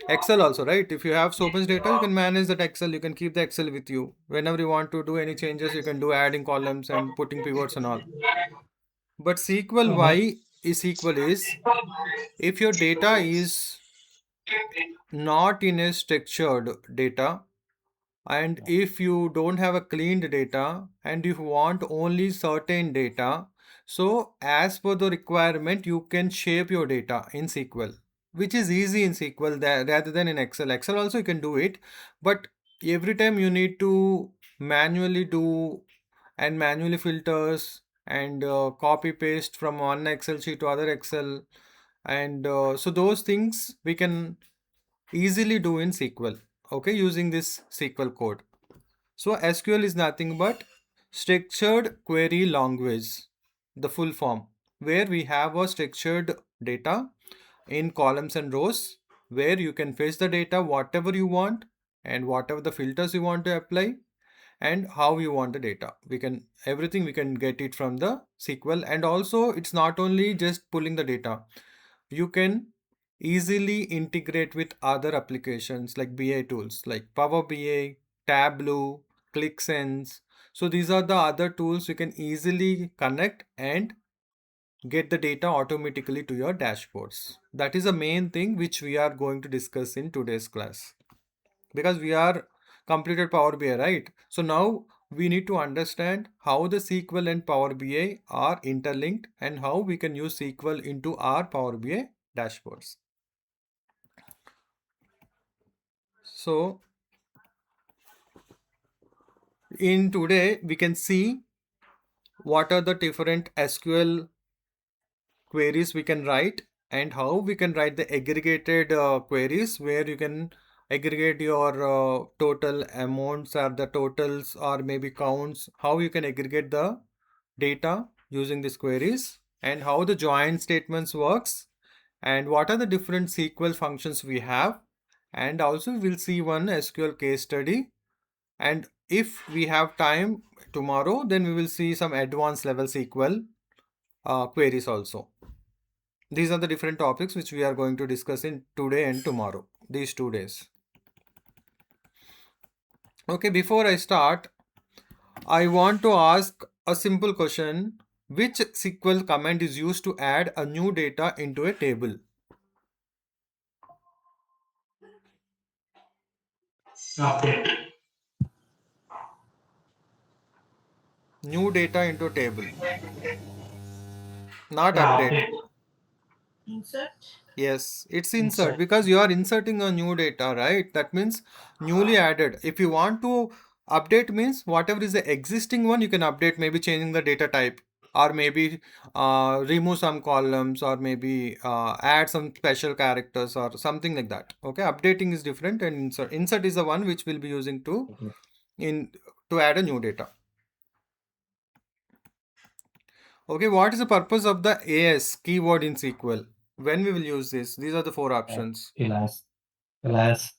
Excel also, right? If you have so much data, you can manage that Excel. You can keep the Excel with you. Whenever you want to do any changes, you can do adding columns and putting pivots and all. But SQL, Mm-hmm. why is equal is if your data is not in a structured data, and if you don't have a cleaned data and if you want only certain data, so as per the requirement, you can shape your data in SQL, which is easy in SQL rather than in Excel. Excel also you can do it, but every time you need to manually do and manually filters and copy paste from one Excel sheet to other Excel, and so those things we can easily do in SQL, okay, using this SQL code. So SQL is nothing but structured query language, the full form, where we have a structured data in columns and rows where you can fetch the data whatever you want and whatever the filters you want to apply and how you want the data. We can everything we can get it from the SQL, and also it's not only just pulling the data. You can easily integrate with other applications like BI tools like Power BI, Tableau, ClickSense. So these are the other tools you can easily connect and get the data automatically to your dashboards. That is the main thing which we are going to discuss in today's class, because we are completed Power BI, right? So now we need to understand how the SQL and Power BI are interlinked and how we can use SQL into our Power BI dashboards. So in today we can see what are the different SQL queries we can write and how we can write the aggregated queries where you can aggregate your total amounts or the totals or maybe counts, how you can aggregate the data using these queries, and how the join statements works, and what are the different SQL functions we have, and also we'll see one SQL case study, and if we have time tomorrow then we will see some advanced level SQL queries also. These are the different topics which we are going to discuss in today and tomorrow, these 2 days. Okay, before I start, I want to ask a simple question. Which SQL command is used to add a new data into a table? Update. New data into table, not Yeah, update. update. Yes, it's insert Insert. because you are inserting a new data, right? That means newly added. If you want to update means whatever is the existing one, you can update, maybe changing the data type or maybe remove some columns or maybe add some special characters or something like that. Okay, updating is different and insert. Insert is the one which we'll be using in to add a new data. Okay, what is the purpose of the AS keyword in SQL? When we will use this? These are the four options. Elias. Elias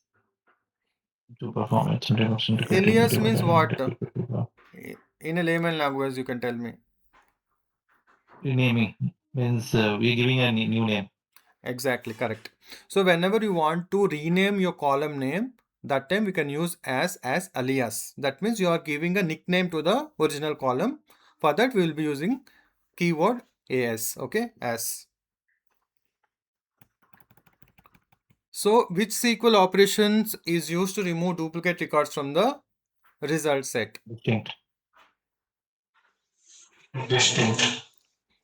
to perform its introduction to Alias means what? critical In a layman language, you can tell me. renaming means we're giving a new name. Exactly, correct. So whenever you want to rename your column name, that time we can use as alias. That means you are giving a nickname to the original column. For that, we will be using keyword as. Okay, as. So which SQL operations is used to remove duplicate records from the result set? Distinct. Distinct.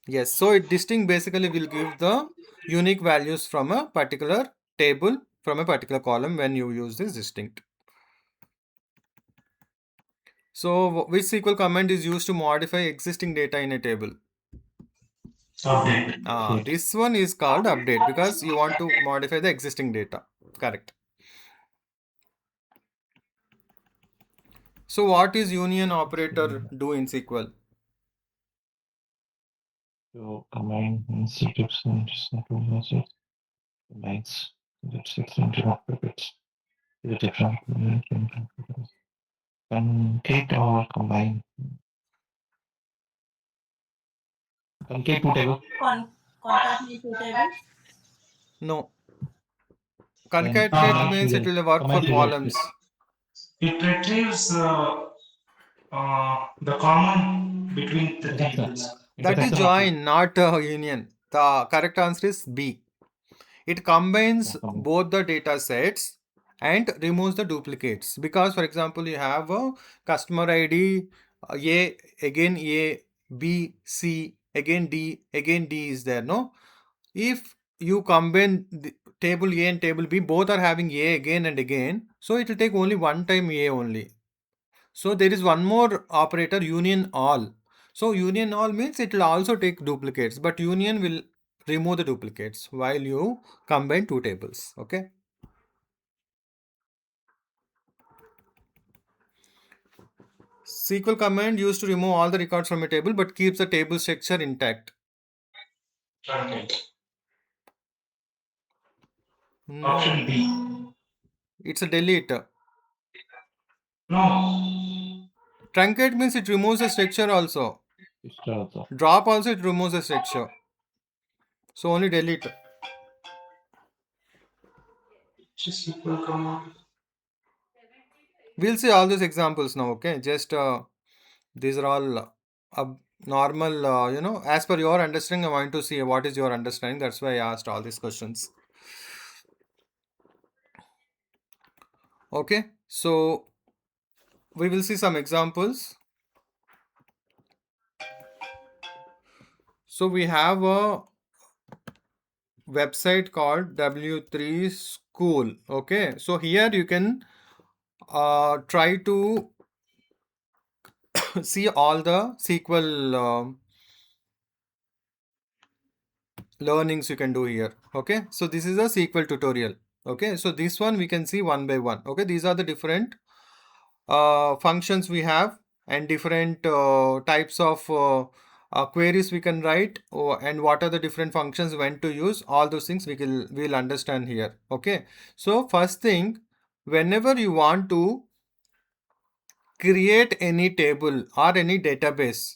Yes, so it distinct basically will give the unique values from a particular table, from a particular column when you use this distinct. So which SQL command is used to modify existing data in a table? Update. This one is called update because you want to modify the existing data. Correct. So what is union operator do in SQL? So combine institutes and combines that's different operates. The different concate or combine. Concate two table. No. Then Concatenate means it actually will work for combines it. columns. It retrieves the common between the That's a tables. That is intersection of two. join, not union. The correct answer is B. It combines Yeah, combine. both the data sets and removes the duplicates. Because, for example, you have a customer ID A, again A, B, C, again D is there, no? If you combine the table A and table B, both are having A again and again, so it will take only one time A only. So there is one more operator, union all. So union all means it will also take duplicates, but union will remove the duplicates while you combine two tables. Okay. SQL command used to remove all the records from a table but keeps the table structure intact. Truncate. Option No, B. it's a delete. No. Truncate means it removes the structure also. Sister also. Drop also it removes the structure. So only delete. Just equal command. We'll see all those examples now. Okay, just these are all normal. As per your understanding, I want to see what is your understanding. That's why I asked all these questions. Okay, so we will see some examples. So we have a website called W3 School. Okay, so here you can try to see all the SQL learnings you can do here. Okay, so this is a SQL tutorial. Okay, so this one we can see one by one. Okay, these are the different functions we have and different types of queries we can write, and what are the different functions when to use. All those things we'll understand here. Okay, so first thing, whenever you want to create any table or any database,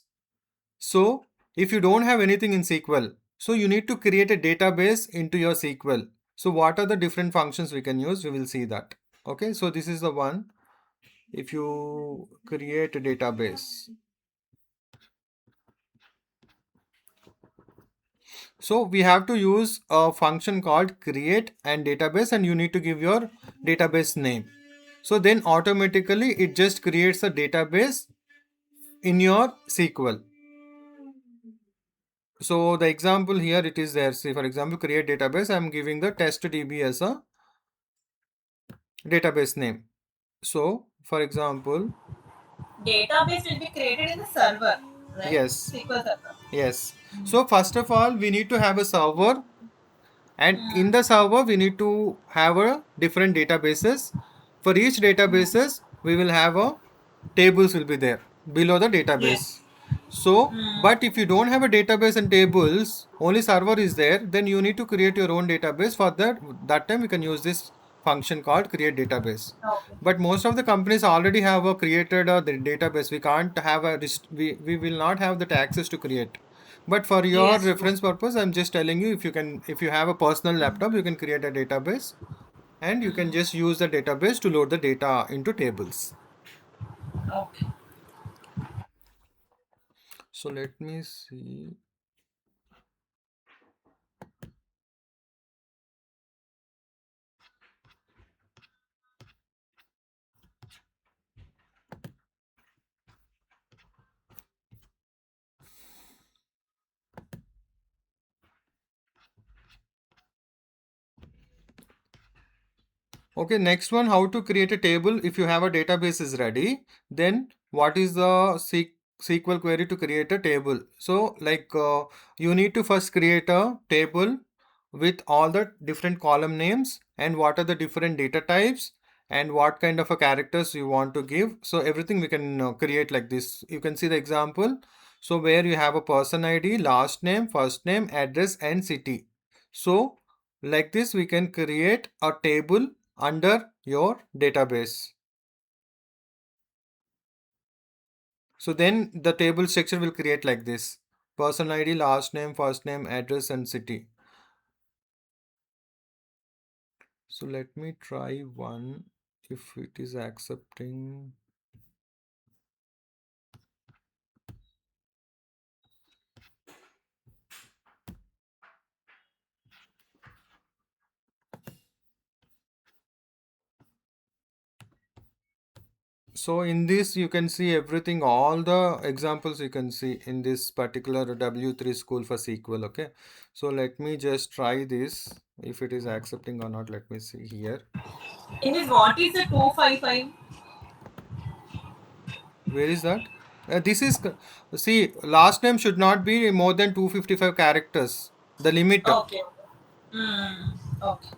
so if you don't have anything in SQL, so you need to create a database into your SQL. So what are the different functions we can use? We will see that. Okay, so this is the one. If you create a database, so we have to use a function called create and database, and you need to give your database name. So then automatically it just creates a database in your SQL. So the example here it is there. Say for example, create database. I am giving the testdb as a database name. So for example, Database will be created in the server, right? yes, SQL server. yes. So first of all, we need to have a server, and in the server we need to have a different databases. For each databases, we will have a tables will be there below the Yes. database. So, but if you don't have a database and tables, only server is there, then you need to create your own database. For that time we can use this function called create database. Okay. But most of the companies already have a created the database. We can't have we will not have that access to create. But for your Yes, true. reference purpose, I'm just telling you, if you have a personal laptop, you can create a database and you can just use the database to load the data into tables. Okay. So let me see. Okay, next one, how to create a table if you have a database is ready. Then what is the SQL query to create a table? So like you need to first create a table with all the different column names and what are the different data types and what kind of a characters you want to give. So everything we can create like this. You can see the example. So where you have a person ID, last name, first name, address and city. So like this, we can create a table under your database. So then the table structure will create like this: person ID, last name, first name, address, and city. So let me try one if it is accepting. So in this you can see everything, all the examples you can see in this particular W3 school for SQL. Okay, so let me just try this if it is accepting or not. Let me see here. In this, what is the 255? Where is that? This is see, last name should not be more than 255 characters, the limit. Okay. Okay.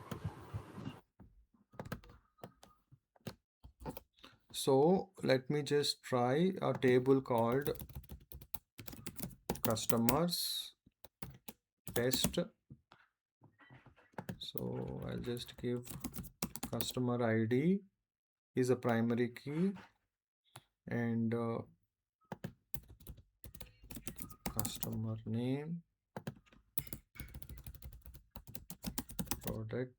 So let me just try a table called customers test. So I'll just give customer ID is a primary key, and customer name, product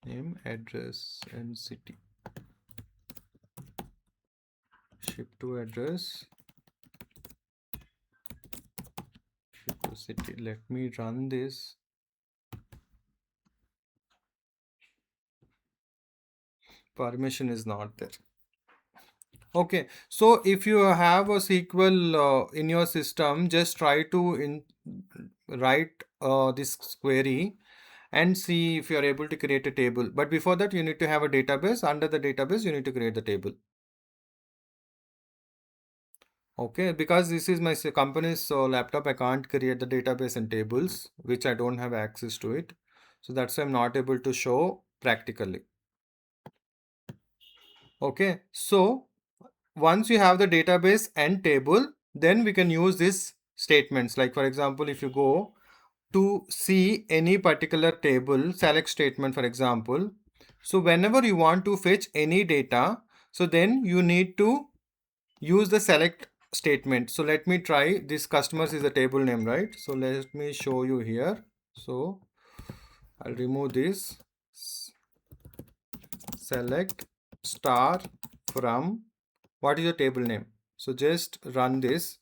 name, address, and city. Ship to address, ship to city. Let me run this. Permission is not there. Okay, so if you have a SQL in your system, just try to write this query and see if you are able to create a table. But before that, you need to have a database. Under the database, you need to create the table. Okay, because this is my company's laptop, I can't create the database and tables, which I don't have access to it. So that's why I'm not able to show practically. Okay, so once you have the database and table, then we can use these statements. Like for example, if you go to see any particular table, select statement for example. So whenever you want to fetch any data, so then you need to use the select statement. So let me try this. Customers is a table name, right? So let me show you here. So I'll remove this. Select star from what is your table name. So just run this.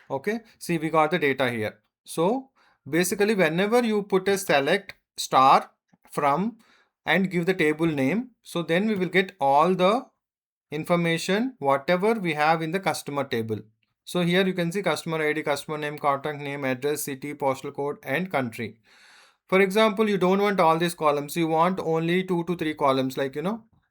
Okay, see, we got the data here. So basically whenever you put a select star from and give the table name, so then we will get all the information whatever we have in the customer table. So here you can see customer ID, customer name, contact name, address, city, postal code, and country. For example, you don't want all these columns, you want only 2 to 3 columns. Like,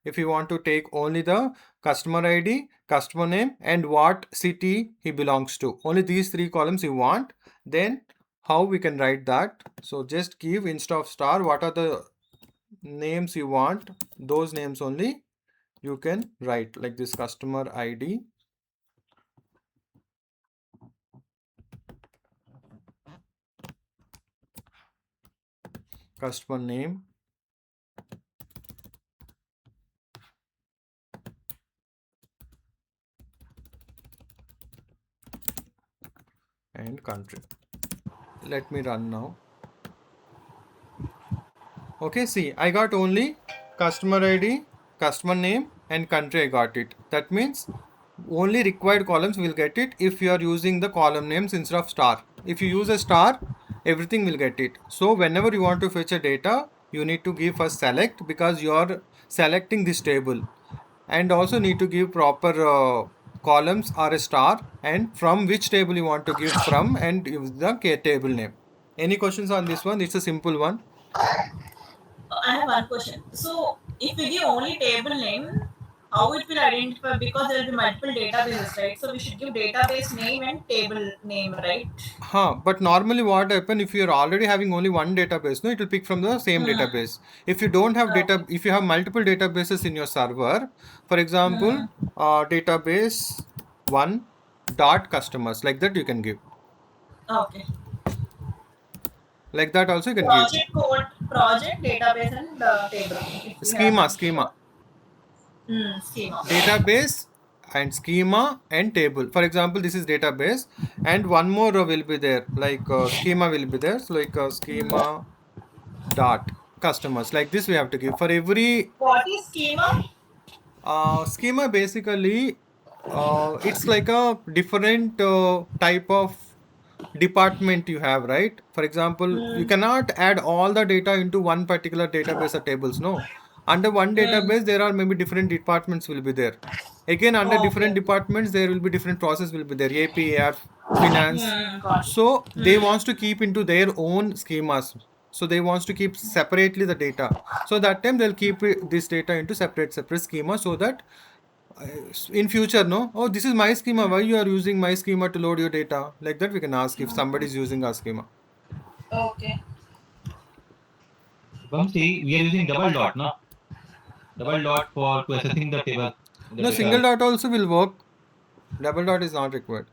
if you want to take only the customer ID, customer name, and what city he belongs to, only these 3 columns you want, then how we can write that? So just give instead of star, what are the names you want, those names only you can write, like this customer ID, customer name, and country. Let me run now. Okay, see, I got only customer ID, customer name, and country. I got it. That means only required columns will get it if you are using the column names instead of star. If you use a star, everything will get it. So whenever you want to fetch a data, you need to give first select, because you are selecting this table, and also need to give proper columns or a star, and from which table you want to give from, and use the table name. Any questions on this one? It's a simple one. I have one question. So, if we give only table name, how it will identify? Because there will be multiple databases, right? So we should give database name and table name, right? But normally what happen, if you're already having only one database, no, it will pick from the same database. If you don't have data, if you have multiple databases in your server, for example, database one dot customers, like that you can give. Okay. Like that also you can give. Project code, project, database, and table. If we have Schema, one. schema. Schema. Database and schema and table. For example, this is database, and one more row will be there, like schema will be there. So like schema dot customers, like this we have to give for every What is schema? schema. Basically, it's like a different type of department you have, right? For example, you Mm. cannot add all the data into one particular database or tables. No, under one Mm. database there are maybe different departments will be there. Again, under different Okay. departments there will be different process will be there, AP, AR, finance. Got it. So they wants to keep into their own schemas, so they wants to keep separately the data. So that time they'll keep this data into separate schema, so that in future, no, oh, this is my schema, why you are using my schema to load your data, like that we can ask if somebody is using our schema. Okay. Vamsi, we are using double dot, no? Double dot for to accessing the table. The No, data. single dot also will work, double dot is not required.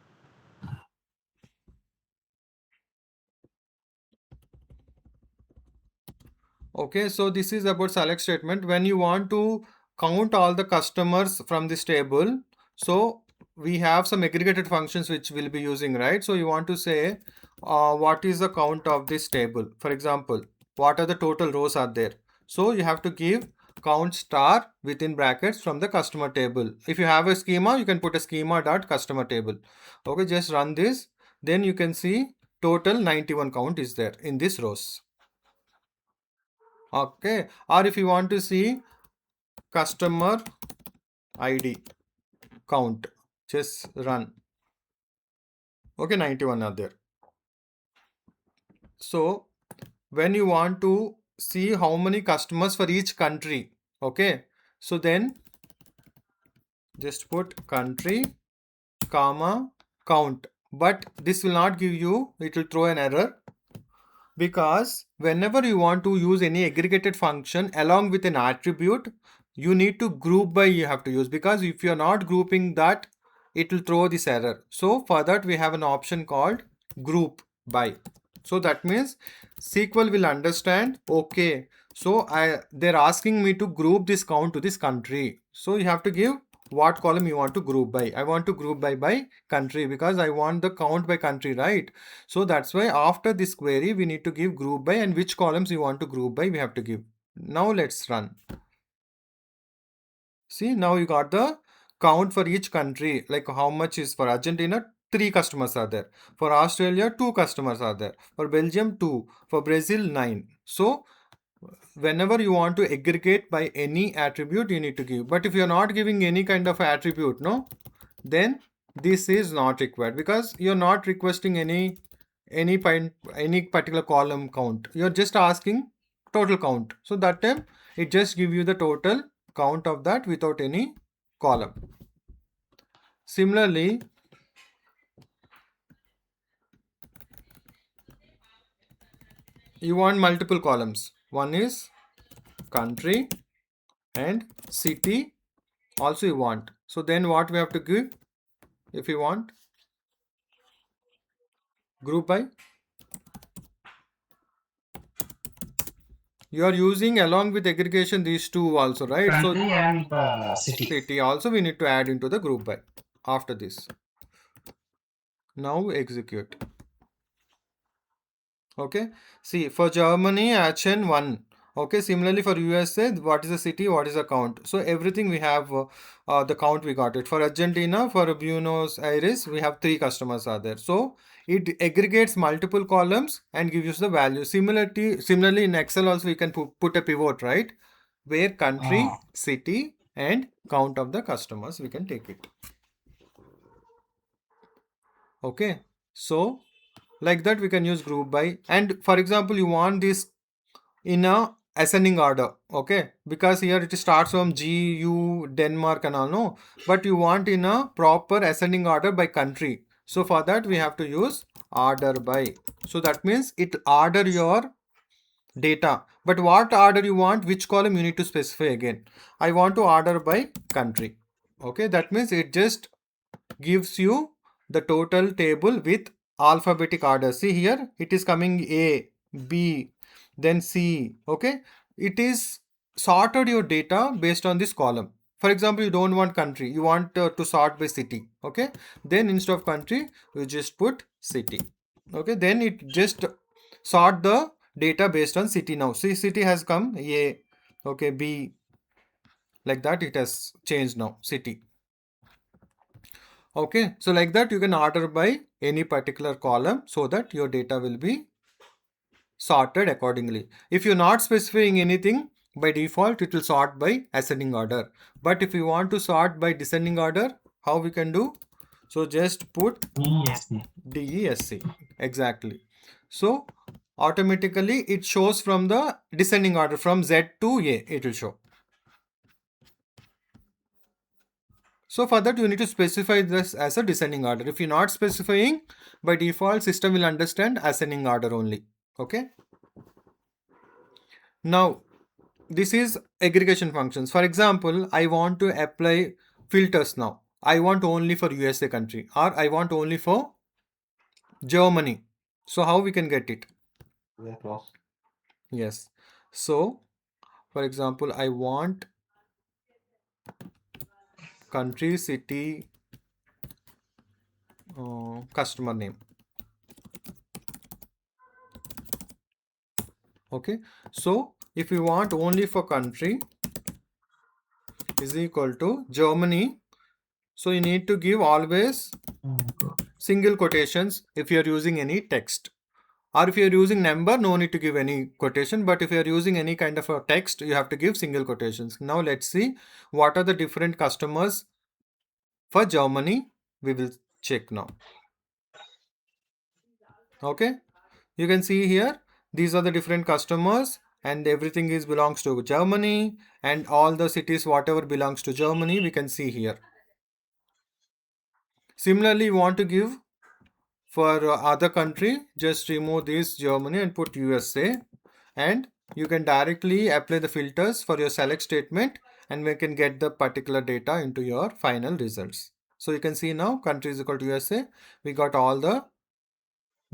Okay, so this is about select statement. When you want to count all the customers from this table, so we have some aggregated functions which we'll be using, right? So you want to say what is the count of this table? For example, what are the total rows are there? So you have to give count star within brackets from the customer table. If you have a schema, you can put a schema dot customer table. Okay, just run this. Then you can see total 91 count is there in these rows. Okay, or if you want to see customer ID count, just run. Okay, 91 are there. So when you want to see how many customers for each country, okay, so then just put country comma count, but this will not give you, it will throw an error, because whenever you want to use any aggregated function along with an attribute, you need to group by, you have to use, because if you are not grouping that, it will throw this error. So for that we have an option called group by. So that means SQL will understand, okay, so they're asking me to group this count to this country, so you have to give what column you want to group by. I want to group by country, because I want the count by country, right? So that's why after this query we need to give group by, and which columns you want to group by we have to give. Now let's run. See, now you got the count for each country, like how much is for Argentina, 3 customers are there. For Australia, 2 customers are there. For Belgium, 2. For Brazil, 9. So whenever you want to aggregate by any attribute, you need to give. But if you're not giving any kind of attribute, no, then this is not required, because you're not requesting any particular column count. You're just asking total count. So that time it just give you the total count of that without any column. Similarly, you want multiple columns. One is country and city also you want. So then what we have to give? If you want group by, you are using along with aggregation these two also, right? Country So and city. city also we need to add into the group by after this. Now execute. Okay, see for Germany action 1. Okay, similarly for USA, what is the city, what is the count? So everything we have the count we got it. For Argentina, for Buenos Aires, we have 3 customers are there. So it aggregates multiple columns and gives you the value. Similarly in Excel also we can put a pivot, right? Where country, city and count of the customers we can take it. Okay, so like that we can use group by. And for example, you want this in a ascending order, okay, because here it starts from GU Denmark and all, no, but you want in a proper ascending order by country. So for that we have to use order by. So that means it order your data, but what order you want, which column you need to specify again. I want to order by country. Okay, that means it just gives you the total table with alphabetic order. See here, it is coming A, B, then C. Okay, it is sorted your data based on this column. for example, you don't want country, you want to sort by city. Okay, then instead of country, you just put city. Okay, then it just sort the data based on city. Now see, city has come A, okay, B, like that it has changed now, city. Okay, so like that you can order by any particular column so that your data will be sorted accordingly. If you're not specifying anything, by default it will sort by ascending order. But if you want to sort by descending order, how we can do? So just put DESC. DESC. Exactly. So automatically it shows from the descending order, from Z to A it will show. So for that you need to specify this as a descending order. If you're not specifying, by default system will understand ascending order only. Okay. Now this is aggregation functions. For example, I want to apply filters now. I want only for USA country, or I want only for Germany. So how we can get it? We are close. Yes. So for example, I want country, city, customer name. Okay. So if you want only for country is equal to Germany, so you need to give always single quotations if you are using any text. Or if you are using number, no need to give any quotation. But if you are using any kind of a text, you have to give single quotations. Now let's see what are the different customers for Germany. We will check now. Okay, you can see here these are the different customers, and everything is belongs to Germany, and all the cities whatever belongs to Germany we can see here. Similarly, you want to give for other country, just remove this Germany and put USA, and you can directly apply the filters for your select statement, and we can get the particular data into your final results. So you can see now country is equal to USA. We got all the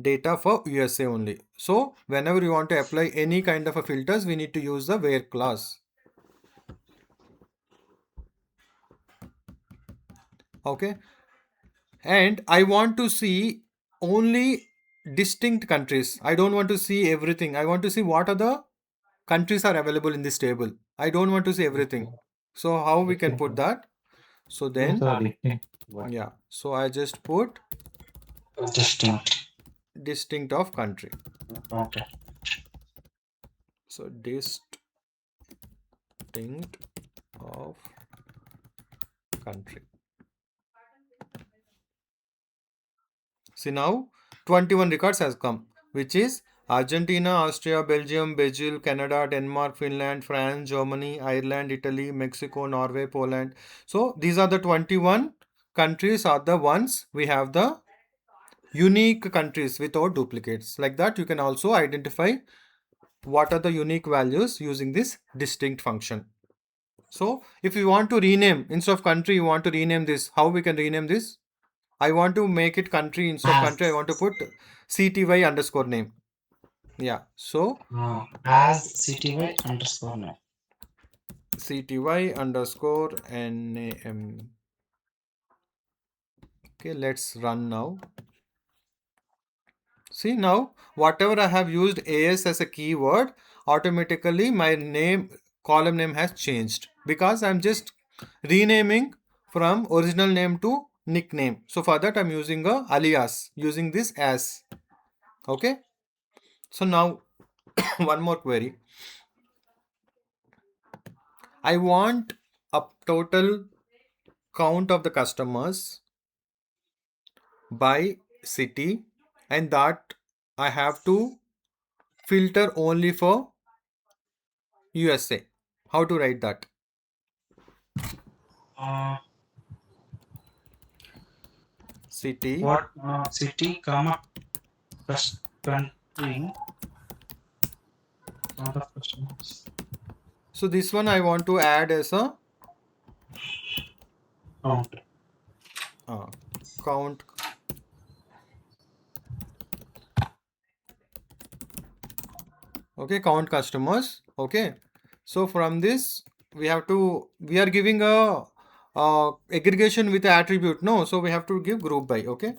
data for USA only. So whenever you want to apply any kind of a filters, we need to use the where clause. Okay, and I want to see only distinct countries. I don't want to see everything. I want to see what are the countries are available in this table. I don't want to see everything. So how we can put that? So then, Distinct. yeah, so I just put Distinct. distinct of country. Okay. So distinct of country. See now 21 records has come, which is Argentina, Austria, Belgium, Brazil, Canada, Denmark, Finland, France, Germany, Ireland, Italy, Mexico, Norway, Poland. So these are the 21 countries are the ones we have the unique countries without duplicates. Like that you can also identify what are the unique values using this distinct function. So if you want to rename, instead of country you want to rename this, how we can rename this? I want to make it country, instead of country I want to put CTY underscore name. Yeah, so As CTY underscore name. CTY underscore NAM. Okay, let's run now. See now, whatever I have used AS as a keyword, automatically my name, column name has changed, because I'm just renaming from original name to nickname. So for that I'm using a alias, using this as. Okay. So now one more query. I want a total count of the customers by city, and that I have to filter only for USA. How to write that? City. What city, comma, first country, count of customers. So this one I want to add as a Count. Count. Okay, count customers. Okay, so from this we are giving a aggregation with attribute, no? So we have to give group by, okay?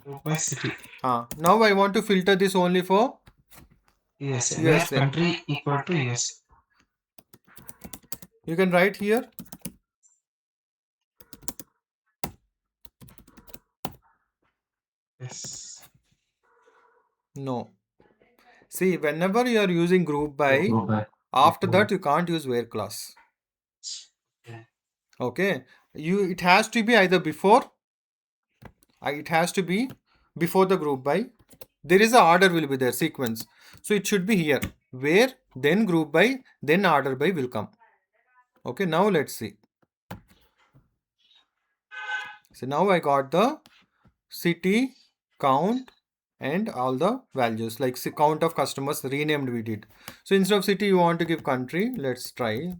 Group by city. Now I want to filter this only for USA. Where USA. country equal to US. You can write here. Yes. No. See, whenever you are using group by, Group by. after that you can't use where clause. Okay. Okay. It has to be either before. It has to be before the group by. There is a order will be there, sequence. So it should be here. Where, then group by, then order by will come. Okay, now let's see. So now I got the city, count, and all the values like count of customers renamed we did. So instead of city, you want to give country. Let's try.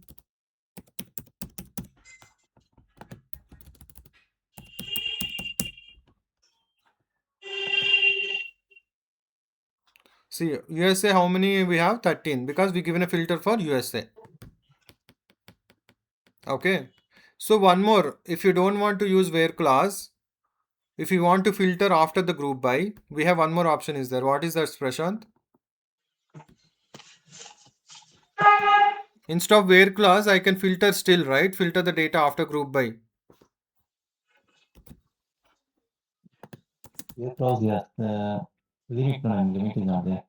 See, USA, how many we have? 13 because we given a filter for USA. Okay. So one more, if you don't want to use where clause, if you want to filter after the group by, we have one more option is there. What is that, Prashant? Instead of where clause, I can filter still, right? Filter the data after group by. Where clause, yes. Limit limit is not there.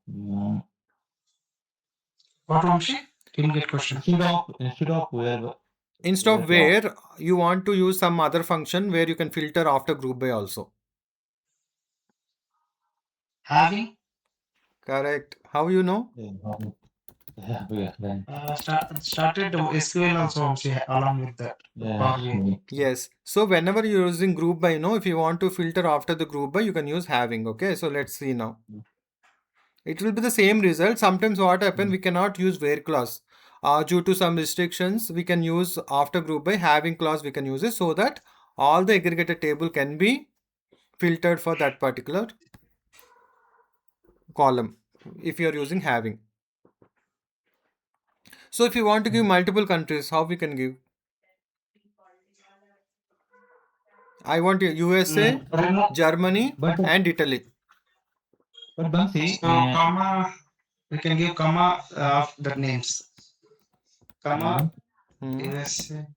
What, Vamshi? Didn't get question. Instead of where. Instead of where, you want to use some other function where you can filter after group by also. Having. Correct. How you know? Yeah, we explained. Started SQL also, Vamshi, along with that. Power BI. Yes. So whenever you're using group by, if you want to filter after the group by, you can use having. Okay. So let's see now. It will be the same result. Sometimes what happen, we cannot use where clause. Due to some restrictions, we can use after group by having clause. We can use it so that all the aggregated table can be filtered for that particular column if you are using having. So if you want to give multiple countries, how we can give? I want USA, Germany, and Italy. But Bansi, So, comma, we can give comma of the names. Comma, USA.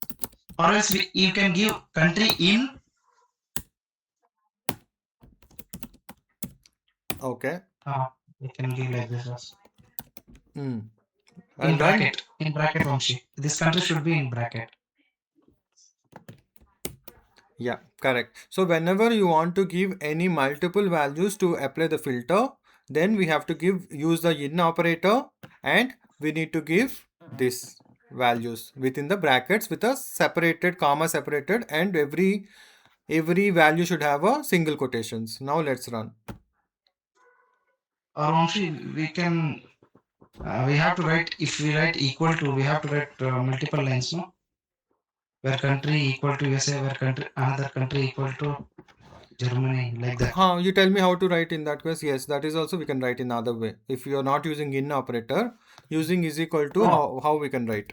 Or else you can give country in. Okay. We can give like this also. In bracket. In bracket, Vamshi. This country should be in bracket. Yeah, correct. So whenever you want to give any multiple values to apply the filter, then we have to use the in operator, and we need to give this values within the brackets with a separated comma separated, and every value should have a single quotations. Now let's run. Or Vamshi, we can we have to write, if we write equal to, we have to write multiple lines, no? Where country equal to USA, where country another country equal to Germany, like that. You tell me how to write in that case. Yes, that is also we can write in other way. If you are not using in operator, using is equal to how we can write.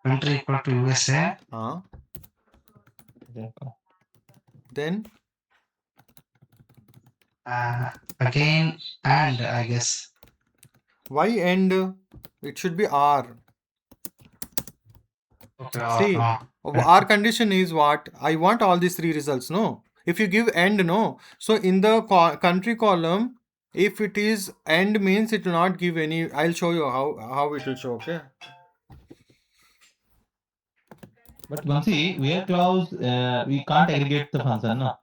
Country equal to USA. Then again and I guess. Why and? It should be R. Okay, See, our condition is what? I want all these three results, no? If you give end, no? So in the country column, if it is end means it will not give any. I'll show you how it will show, okay? But Bansi, where clause, we can't aggregate the function, no?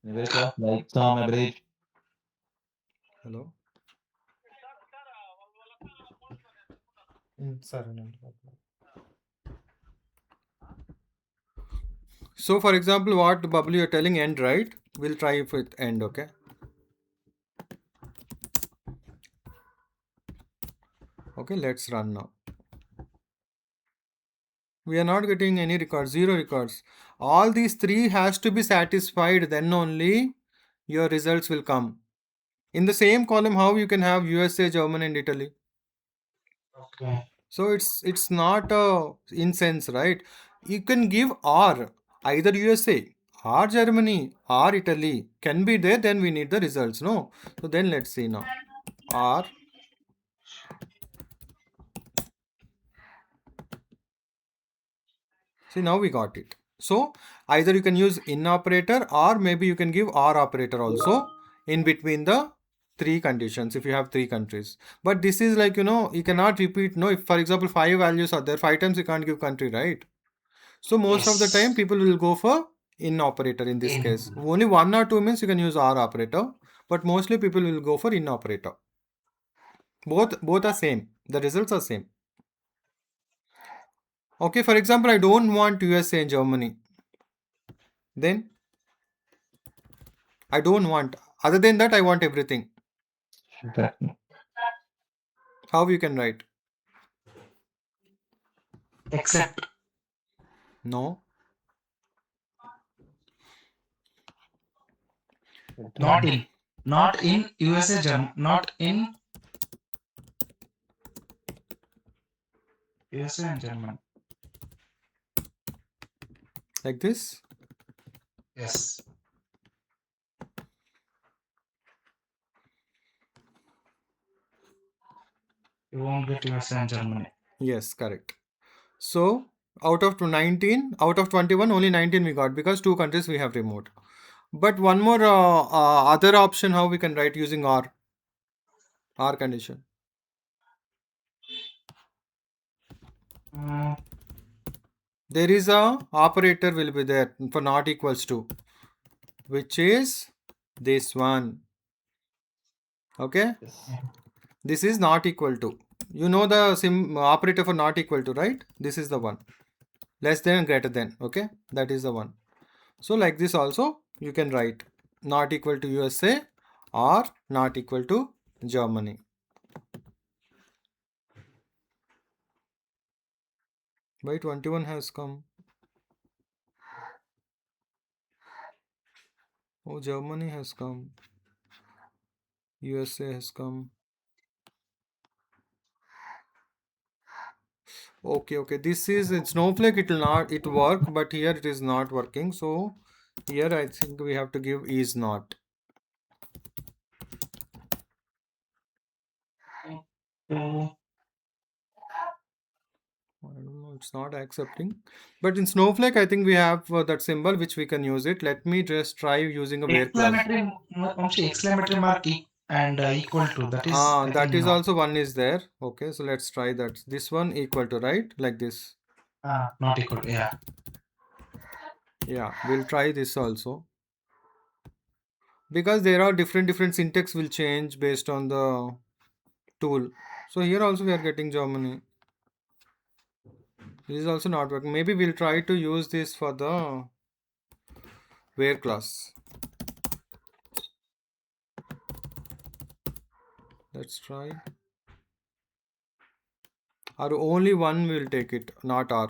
Where clause, like sum, average. Hello? So for example, what Bubble you're telling end, right? We'll try with end, okay? Okay, let's run now. We are not getting any records, 0 records. All these three has to be satisfied, then only your results will come. In the same column, how you can have USA, Germany, and Italy? Okay. So it's not in sense, right? You can give or either USA or Germany or Italy can be there. Then we need the results. No. So then let's see now. Or see now we got it. So either you can use in operator or maybe you can give or operator also in between the three conditions if you have three countries. But this is like you cannot repeat. No, if for example five values are there, five times you can't give country, right? So most of the time Yes. people will go for in operator in this case. In. Only one or two means you can use or operator, but mostly people will go for in operator. Both are same. The results are same. Okay, for example, I don't want USA and Germany. Then I don't want. Other than that, I want everything. That, How you can write? Except No. not in. Not in USA Germ. Not in USA and German. Like this? Yes. You won't get USA and Germany. Yes, correct. So out of 19, out of 21, only 19 we got because two countries we have removed. But one more other option how we can write using or condition. Mm, There is a operator will be there for not equals to, which is this one. Okay, yes. this is not equal to. You know the operator for not equal to, right? This is the one. Less than greater than. Okay, that is the one. So like this also you can write not equal to USA or not equal to Germany. By 21 has come. Oh, Germany has come. USA has come. Okay. This is in Snowflake. It will not it work, but here it is not working. So here I think we have to give is not. so I don't know. It's not accepting. But in Snowflake, I think we have that symbol which we can use it. Let me just try using a where clause. exclamatory mark and equal to. That is, I That think is no. also one is there. Okay, so let's try that. This one equal to, right? Like this. Not equal to. Yeah. Yeah, we'll try this also. Because there are different syntax will change based on the tool. So here also we are getting Germany. This is also not working. Maybe we'll try to use this for the where class. Let's try. Or only one will take it, not R.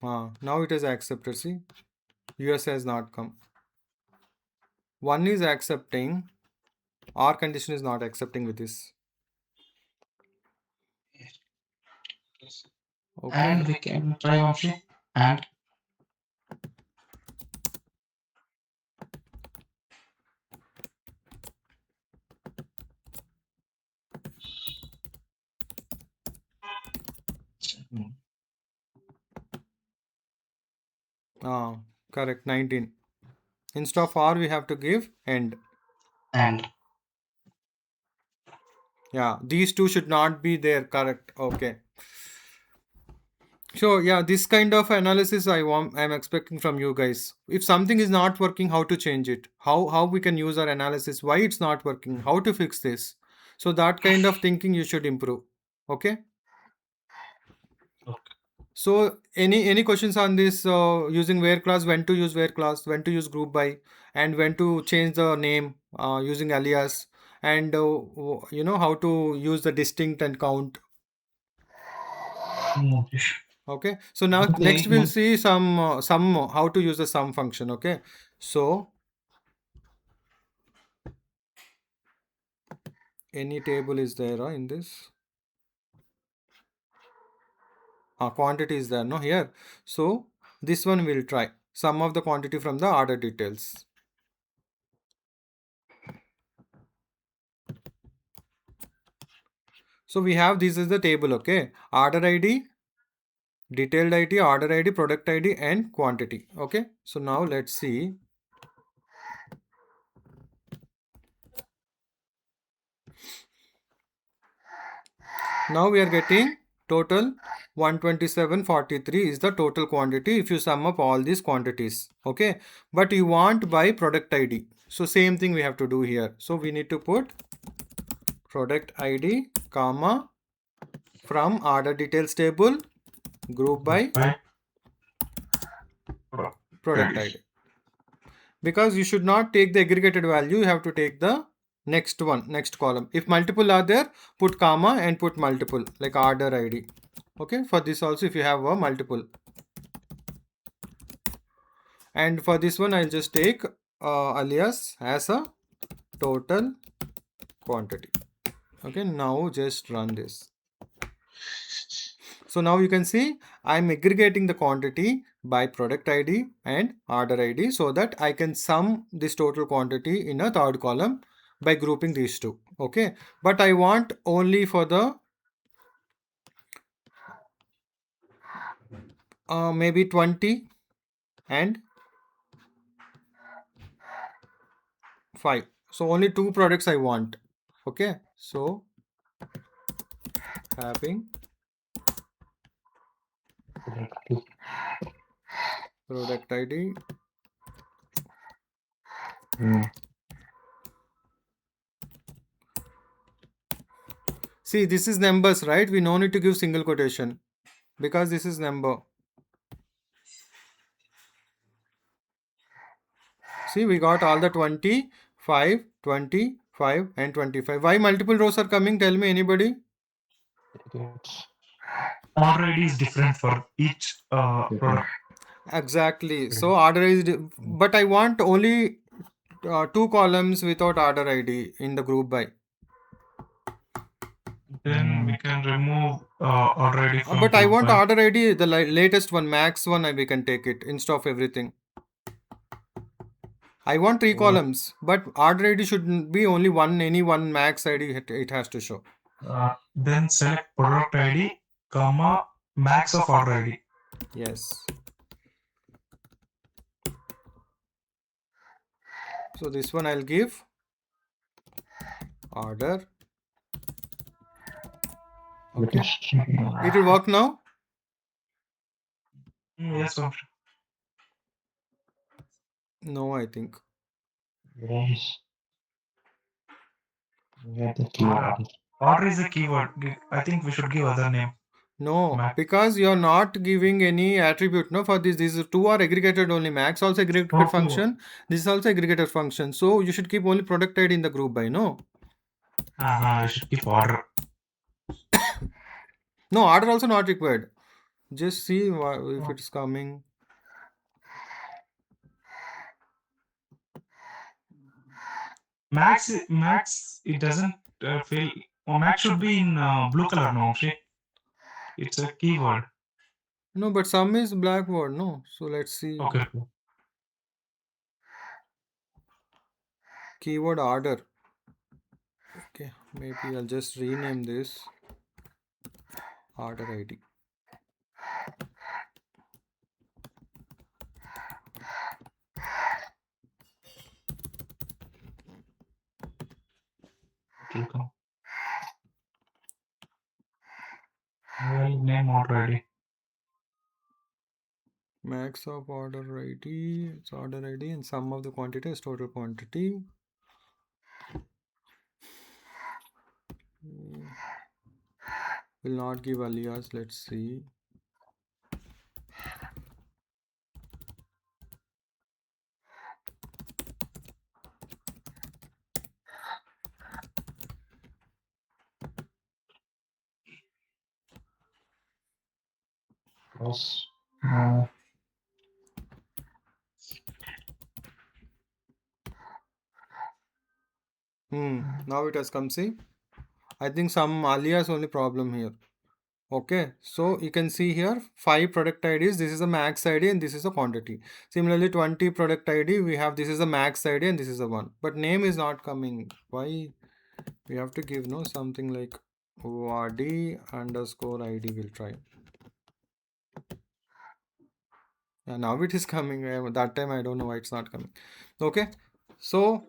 Now it is accepted. See, US has not come. One is accepting. R condition is not accepting with this. Okay. And we can try Vamshi. And Correct. 19. Instead of R, we have to give end. and Yeah, these two should not be there. Correct. Okay. So yeah, this kind of analysis I'm expecting from you guys. If something is not working, how to change it? How we can use our analysis? Why it's not working? How to fix this? So that kind of thinking you should improve. Okay. okay. So any questions on this using where class, when to use where class, when to use group by, and when to change the name using alias, and how to use the distinct and count. Okay. So now next Okay, we'll see some how to use the sum function. Okay. So Any table is there in this? Quantity is there, no, here. So this one will try. Sum of the quantity from the order details. So we have this is the table, okay? Order ID, detailed ID, order ID, product ID, and quantity. Okay. So now let's see. Now we are getting total 127.43 is the total quantity if you sum up all these quantities. Okay. But you want by product ID. So same thing we have to do here. So we need to put product ID, comma, from order details table, group by product ID. Because you should not take the aggregated value, you have to take the next one, next column. If multiple are there, put comma and put multiple, like order ID. Okay, for this also if you have a multiple. And for this one, I'll just take alias as a total quantity. Okay, now just run this. So now you can see I'm aggregating the quantity by product ID and order ID so that I can sum this total quantity in a third column by grouping these two. Okay, but I want only for the maybe 20 and 5. So only two products I want. Okay, so having product ID. See, this is numbers, right? We no need to give single quotation because this is number. See, we got all the 20, 5, 25 and 25. Why multiple rows are coming? Tell me anybody. Order ID is different for each product. Exactly. So order is, but I want only two columns without order ID in the group by. Then we can remove order ID from But I group want by. order ID, the latest one, max one, we can take it instead of everything. I want three columns, but order ID should be only one, any one max ID it has to show. Then select product ID, comma, max of order ID. Yes. So this one I'll give order. Okay. It will work now? Yes, sir. No, I think. Order is a keyword. I think we should give other name. No, Max. because you're not giving any attribute. No, for this, these two are aggregated only. Max also aggregated Okay. function. This is also aggregated function. So you should keep only product ID in the group by. No. We should keep order. No, order also not required. Just see if it's coming. Max, it doesn't feel. Max should be in blue color, no? It's a keyword. No, but some is black word. No, so let's see. Okay. Keyword order. Okay, maybe I'll just rename this order ID. Well, name order ID. Max of order ID, it's order ID, and sum of the quantity is total quantity. Will not give alias. Let's see. Yes. Now it has come. See. I think some alias only problem here. Okay, so you can see here 5 product IDs. This is a max ID and this is a quantity. Similarly, 20 product ID, we have this is a max ID and this is a 1. But name is not coming. Why? We have to give no something like Wadi underscore ID. We'll try. Yeah, now it is coming. That time I don't know why it's not coming. Okay, so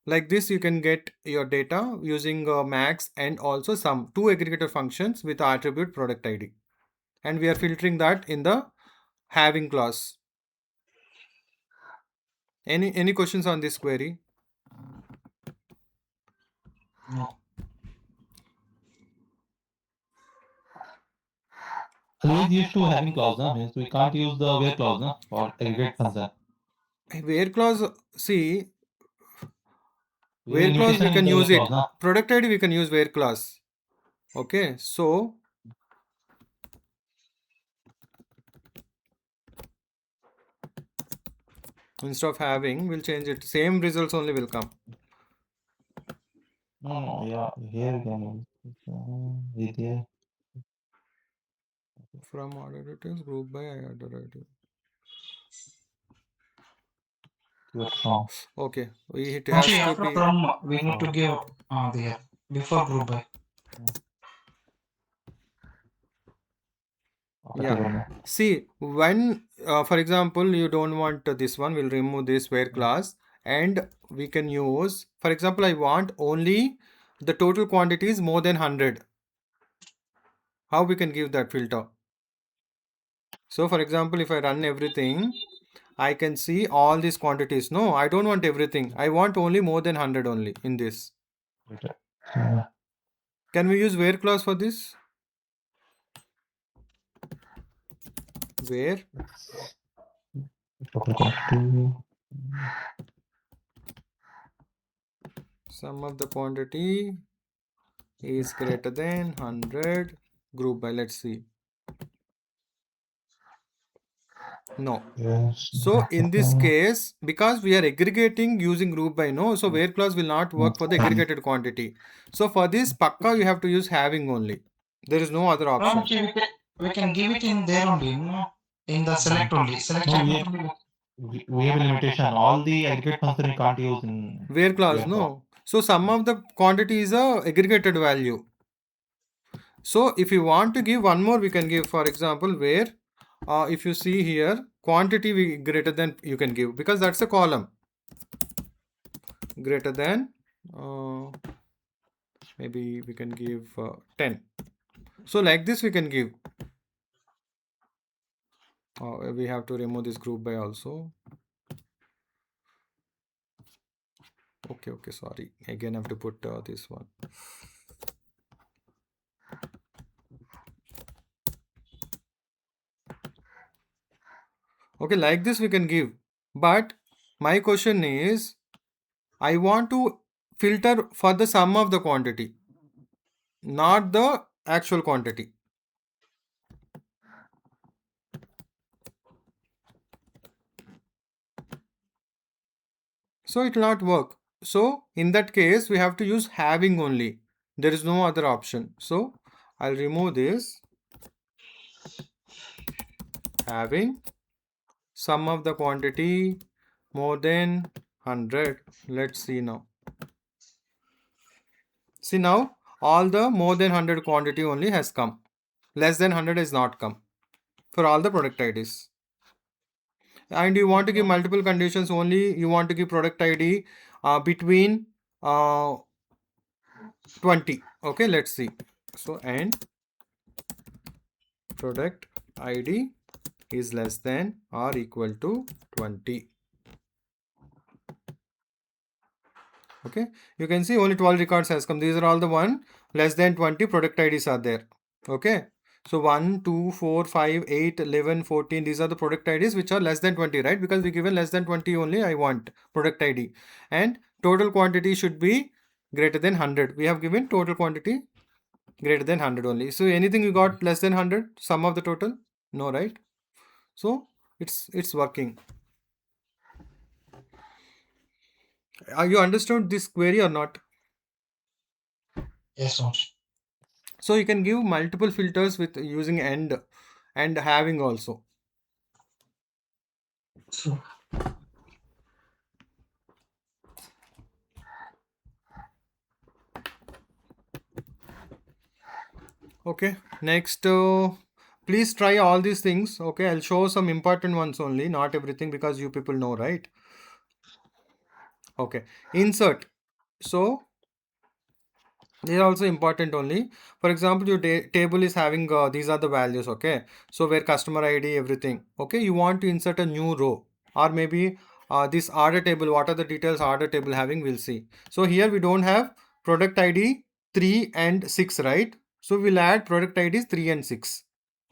like this you can get your data using max and also sum, two aggregator functions with attribute product ID, and we are filtering that in the having clause. Any questions on this query? No. Always used to having clause, no? Means we can't use the where clause, no? For aggregate function. Where clause, see, We have where clause we limitation in can the where use it. clause, no? Product ID we can use where clause. Okay, so instead of having, we'll change it. Same results only will come. No, yeah, here we can use with here. From order details, group by order ID. Keyword from. Okay, it has Actually, to after be. from we need to give the before group by. Yeah. Table. See, when, for example, you don't want this one, we'll remove this where class and we can use, for example, I want only the total quantity is more than 100. How we can give that filter? So, for example, if I run everything, I can see all these quantities. No, I don't want everything. I want only more than 100 only in this. Can we use where clause for this? Where Total quantity. sum of the quantity is greater than 100 group by, let's see. No. Yes. So in this case, because we are aggregating using group by no, so where clause will not work for the aggregated quantity. So for this pakka you have to use having only. There is no other option. Actually, we can give it in there only, no? In the select only. Select No, only. we have a limitation. All the aggregate function we can't use in Where clause, where no. So sum of the quantity is a aggregated value. So if you want to give one more, we can give, for example, where if you see here, quantity we greater than you can give because that's a column. Greater than maybe we can give 10. So like this we can give. We have to remove this group by also. Okay, sorry. Again, I have to put this one. Okay, like this we can give. But my question is, I want to filter for the sum of the quantity, not the actual quantity. So it will not work. So in that case, we have to use having only. There is no other option. So I'll remove this. Having sum of the quantity more than 100. Let's see now. See now, all the more than 100 quantity only has come. Less than 100 is not come for all the product IDs. And you want to give multiple conditions only. You want to give product ID between 20. Okay, let's see. So, and product ID is less than or equal to 20. Okay, you can see only 12 records has come. These are all the one less than 20 product IDs are there. Okay, so 1, 2, 4, 5, 8, 11, 14. These are the product IDs which are less than 20, right? Because we given less than 20 only I want product ID. And total quantity should be greater than 100. We have given total quantity greater than 100 only. So anything you got less than 100, sum of the total? No, right? So it's working. Are you understood this query or not? Yes, Vansh. So you can give multiple filters with using and having also. So Okay, next, please try all these things. Okay, I'll show some important ones only, not everything because you people know, right? Okay, insert. So these are also important only. For example, your table is having these are the values. Okay, so where customer ID, everything. Okay, you want to insert a new row, or maybe this order table. What are the details order table having? We'll see. So here we don't have product ID 3 and 6, right? So we'll add product IDs 3 and 6.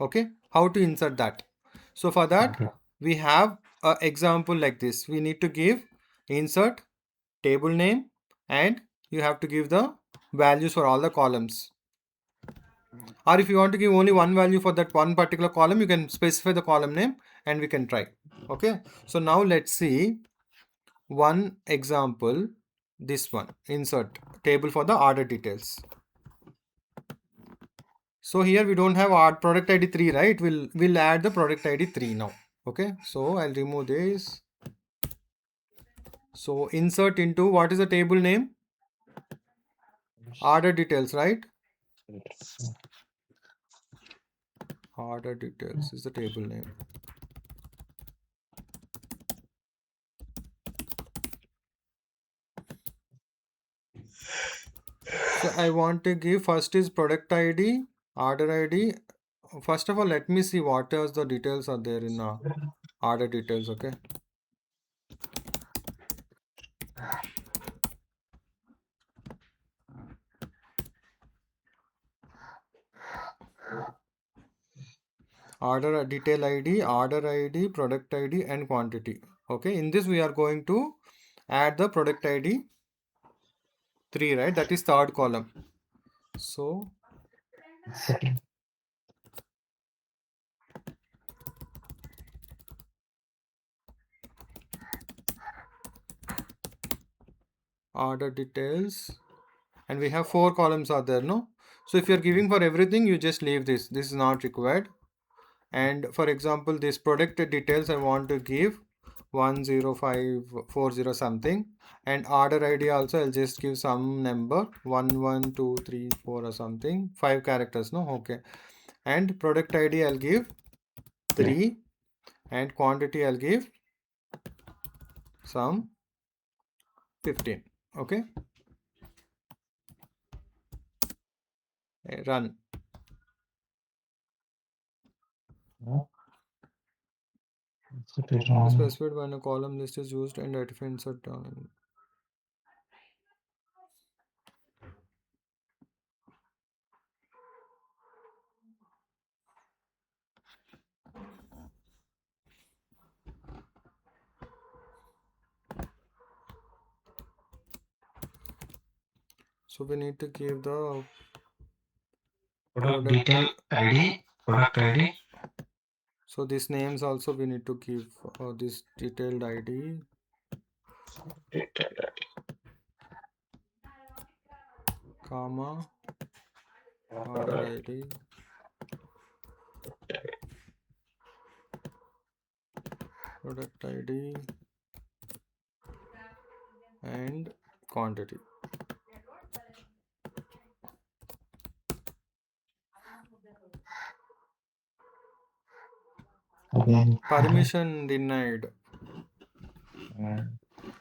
Okay, how to insert that? So for that, Okay. we have an example like this. We need to give insert table name, and you have to give the values for all the columns. Or if you want to give only one value for that one particular column, you can specify the column name and we can try. Okay, so now let's see one example. This one, insert table for the order details. So here we don't have our product ID 3, right? We'll add the product ID 3 now. Okay, so I'll remove this. So insert into, what is the table name? Order details, right? Order details is the table name. So I want to give first is product ID, order ID. First of all, let me see what else the details are there in order details. Okay. Order detail ID, order ID, product ID, and quantity. Okay. In this, we are going to add the product ID 3, right? That is third column. So Second. order details, and we have 4 columns are there, no? So if you're giving for everything, you just leave this. This is not required. And for example, this product details I want to give 10540 something, and order ID also I'll just give some number 11234 or something, 5 characters, no? Okay. And product ID I'll give 3, and quantity I'll give some 15. Okay. Run. No. Set it wrong. Specified when a column list is used and identify insert down. So we need to give the product detail ID, product ID. So these names also we need to give this detailed ID, comma, order ID, product ID, and quantity. Again. Permission denied.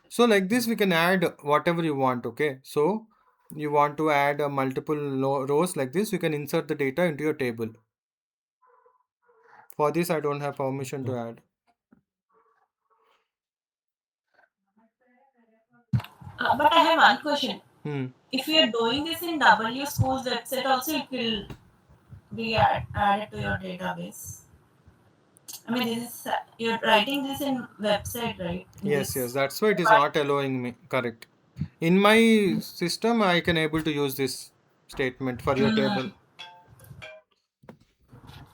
So like this we can add whatever you want. Okay, so you want to add multiple rows like this, you can insert the data into your table. For this I don't have permission to add. But I have one question. Hmm. If you are doing this in W School's website, also it will be added to your database. I mean, this is you're writing this in website, right? In Yes, this. that's why it is not allowing me. Correct. In my system I can able to use this statement for your table.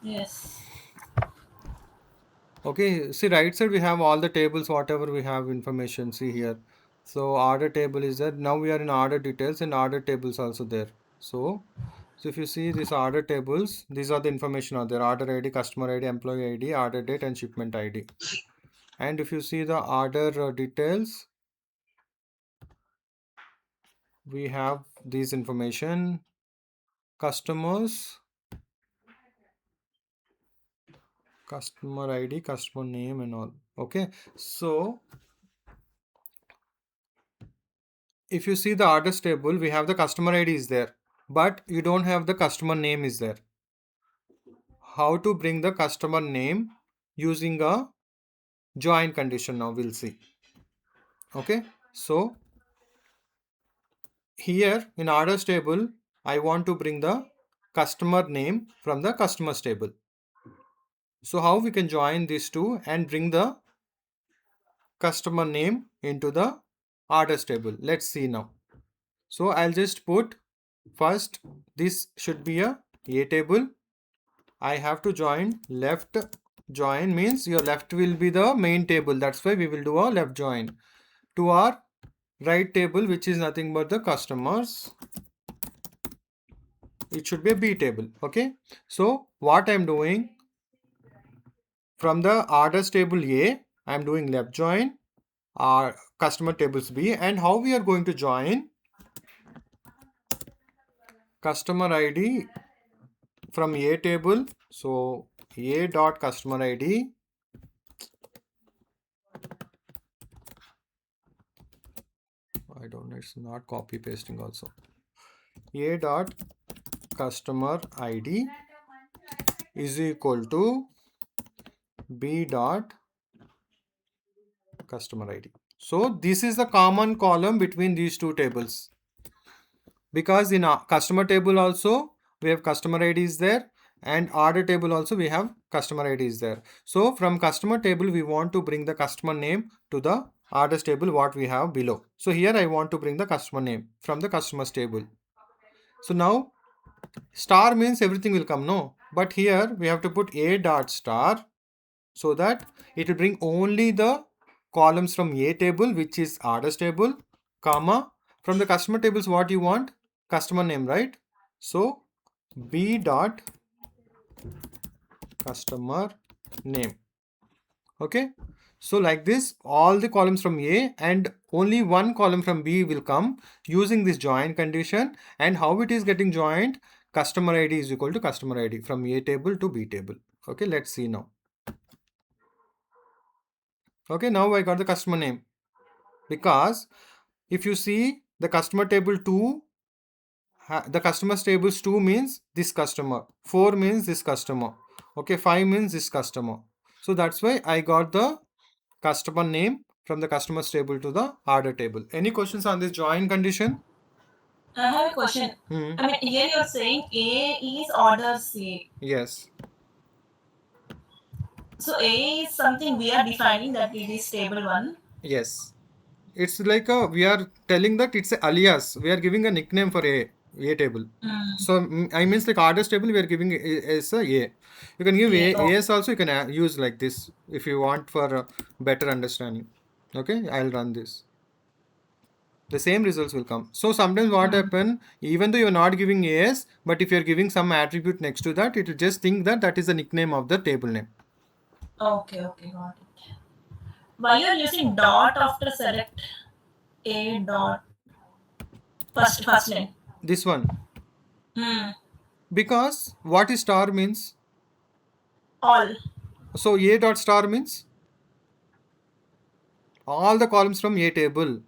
Yes. Okay, see right side we have all the tables, whatever we have information, see here. So order table is there. Now we are in order details, and order tables also there. So if you see these order tables, these are the information are there: order ID, customer ID, employee ID, order date, and shipment ID. And if you see the order details, we have these information: customers, customer ID, customer name, and all. Okay, so if you see the orders table, we have the customer ID is there, but you don't have the customer name is there. How to bring the customer name using a join condition, now we'll see. Okay, so here in orders table, I want to bring the customer name from the customers table. So how we can join these two and bring the customer name into the orders table? Let's see now. So I'll just put first, this should be a table. I have to join left. Join means your left will be the main table. That's why we will do a left join to our right table, which is nothing but the customers. It should be a B table. Okay. So what I'm doing, from the orders table A, I'm doing left join our customer tables B. And how we are going to join customer ID from A table? So A dot customer ID, I don't know, it's not copy pasting also. A dot customer ID is equal to B dot customer ID. So this is the common column between these two tables, because in our customer table also we have customer ID is there, and order table also we have customer ID is there. So from customer table we want to bring the customer name to the orders table what we have below. So here I want to bring the customer name from the customers table. So now star means everything will come, no, but here we have to put A dot star, so that it will bring only the columns from A table, which is orders table, comma, from the customer tables what you want, customer name, right? So B dot customer name. Okay, so like this all the columns from A and only one column from B will come using this join condition. And how it is getting joined, customer ID is equal to customer ID from A table to B table. Okay, let's see now. Okay, now I got the customer name, because if you see the customer table 2, the customers tables 2 means this customer, 4 means this customer, okay, 5 means this customer. So that's why I got the customer name from the customers table to the order table. Any questions on this join condition? I have a question. I mean, here you're saying A is order C. Yes. So A is something we are defining that it is table 1. Yes. It's like we are telling that it's a alias. We are giving a nickname for A table. So I means like orders table we are giving as a A. You can give As also, you can use like this if you want for better understanding. Okay, I'll run this. The same results will come. So sometimes what happen, even though you're not giving As, but if you're giving some attribute next to that, it will just think that that is the nickname of the table name. Okay, got it. Why you're using dot after select A dot first line? This one. Because what is star means? All. So A dot star means all the columns from A table.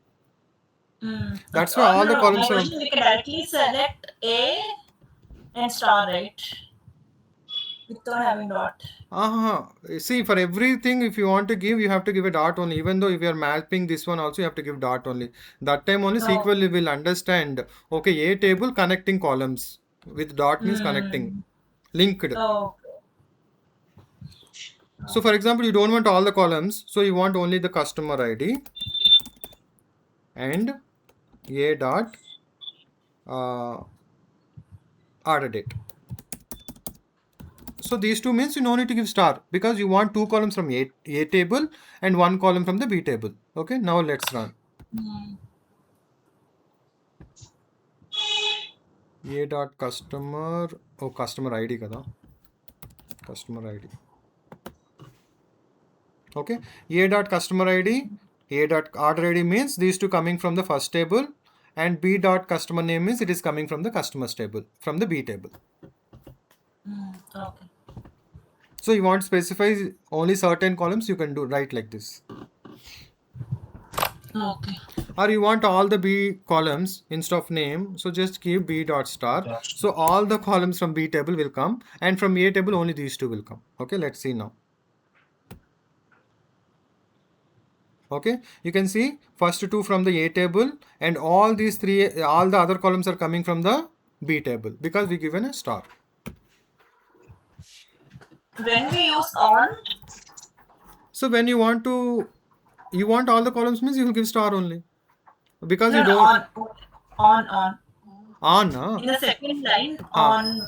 That's why all the columns my are. question, we can directly select A and star, right? Without having dot. See, for everything, if you want to give, you have to give a dot only. Even though if you are mapping this one also, you have to give dot only. That time only SQL will understand. Okay, A table connecting columns with dot means connecting, linked. So for example, you don't want all the columns, so you want only the customer ID and A dot order date. So these two means you no need to give star, because you want 2 columns from A table and 1 column from the B table. Okay, now let's run. A dot customer, oh customer ID kada, customer ID. Okay, A dot customer ID, A dot order ID means these two coming from the first table, and B dot customer name means it is coming from the customers table, from the B table. Okay. So you want to specify only certain columns, you can do write like this. Okay. Or you want all the B columns instead of name, so just give B dot star. So all the columns from B table will come, and from A table only these two will come. Okay, let's see now. Okay, you can see first two from the A table, and all these three, all the other columns are coming from the B table because we given a star. When we use on, So when you want all the columns means you will give star only, because no, you no, don't on. on. In the second line, Huh. on.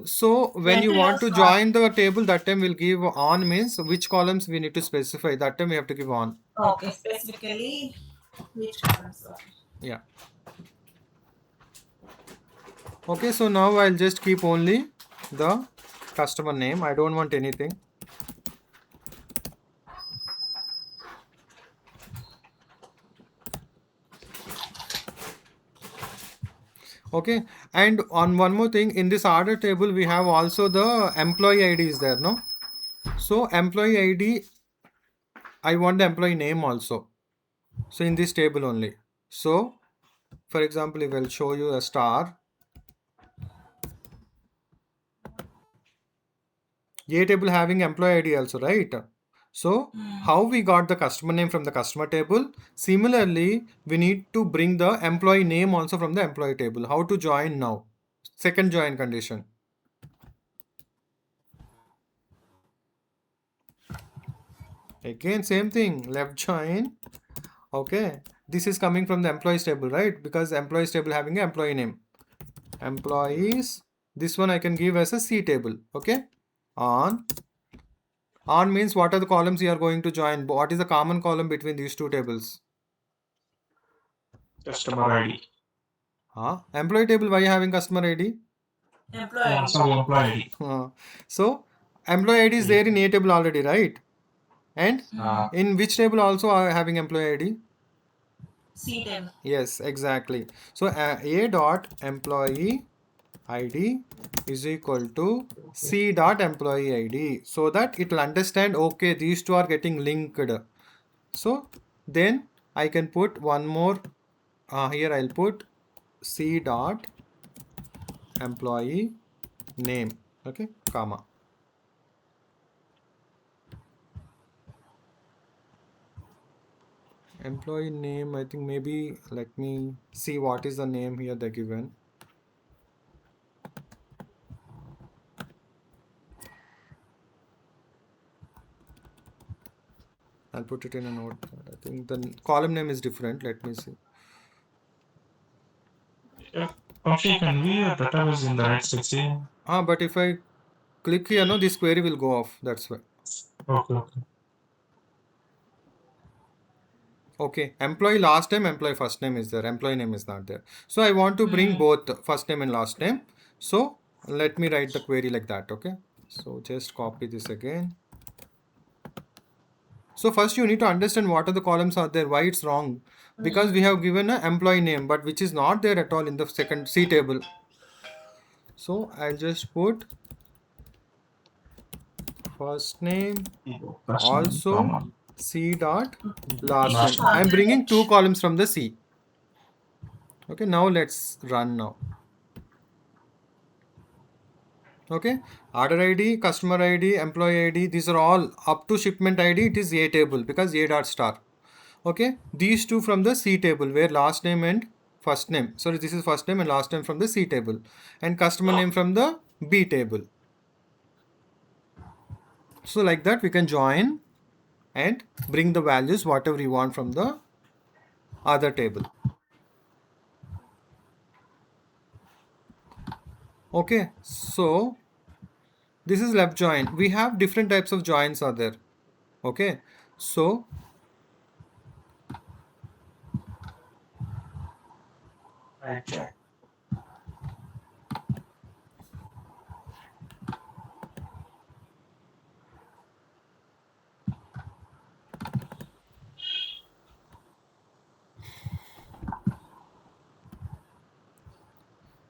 So when When you to want use to on. join the table, that time we'll give on means which columns we need to specify. That time we have to give on. Okay, specifically which columns? Okay. Yeah. Okay, so now I'll just keep only the customer name. I don't want anything. Okay, and on one more thing, in this order table we have also the employee ID is there, no? So employee ID, I want the employee name also. So in this table only. So for example, if I'll show you a star, A table having employee ID also, right? So how we got the customer name from the customer table? Similarly, we need to bring the employee name also from the employee table. How to join now? Second join condition. Again, same thing, left join. Okay, this is coming from the employees table, right? Because employees table having an employee name. Employees, this one I can give as a C table. Okay, on means what are the columns you are going to join? What is the common column between these two tables? Customer ID. Employee table, why having customer ID? Employee. Sorry, employee So employee ID is there in A table already, right? And ID. in which table also are having employee ID? C table. Yes, exactly. So A dot employee ID is equal to C dot employee ID, so that it will understand, okay, these two are getting linked. So then I can put one more, here I'll put C dot employee name, okay, comma. Employee name, I think maybe, let me see what is the name here they given. I'll put it in a notepad. I think the column name is different. Let me see. Actually, can view your database in the right section. But if I click here, no, this query will go off. That's why. Okay. Okay, employee last name, employee first name is there. Employee name is not there. So I want to bring both first name and last name. So let me write the query like that. Okay. So just copy this again. So first you need to understand what are the columns are there, why it's wrong. Because we have given an employee name, but which is not there at all in the second C table. So I'll just put first name, also C dot last name. I'm bringing two columns from the C. Okay, now let's run now. Okay, order ID, customer ID, employee ID, these are all up to shipment ID. It is A table because A dot star. Okay, these two from the C table where last name and first name. Sorry, this is first name and last name from the C table, and customer name from the B table. So like that we can join and bring the values whatever you want from the other table. Okay, so this is left join. We have different types of joins are there. Okay, so Right join.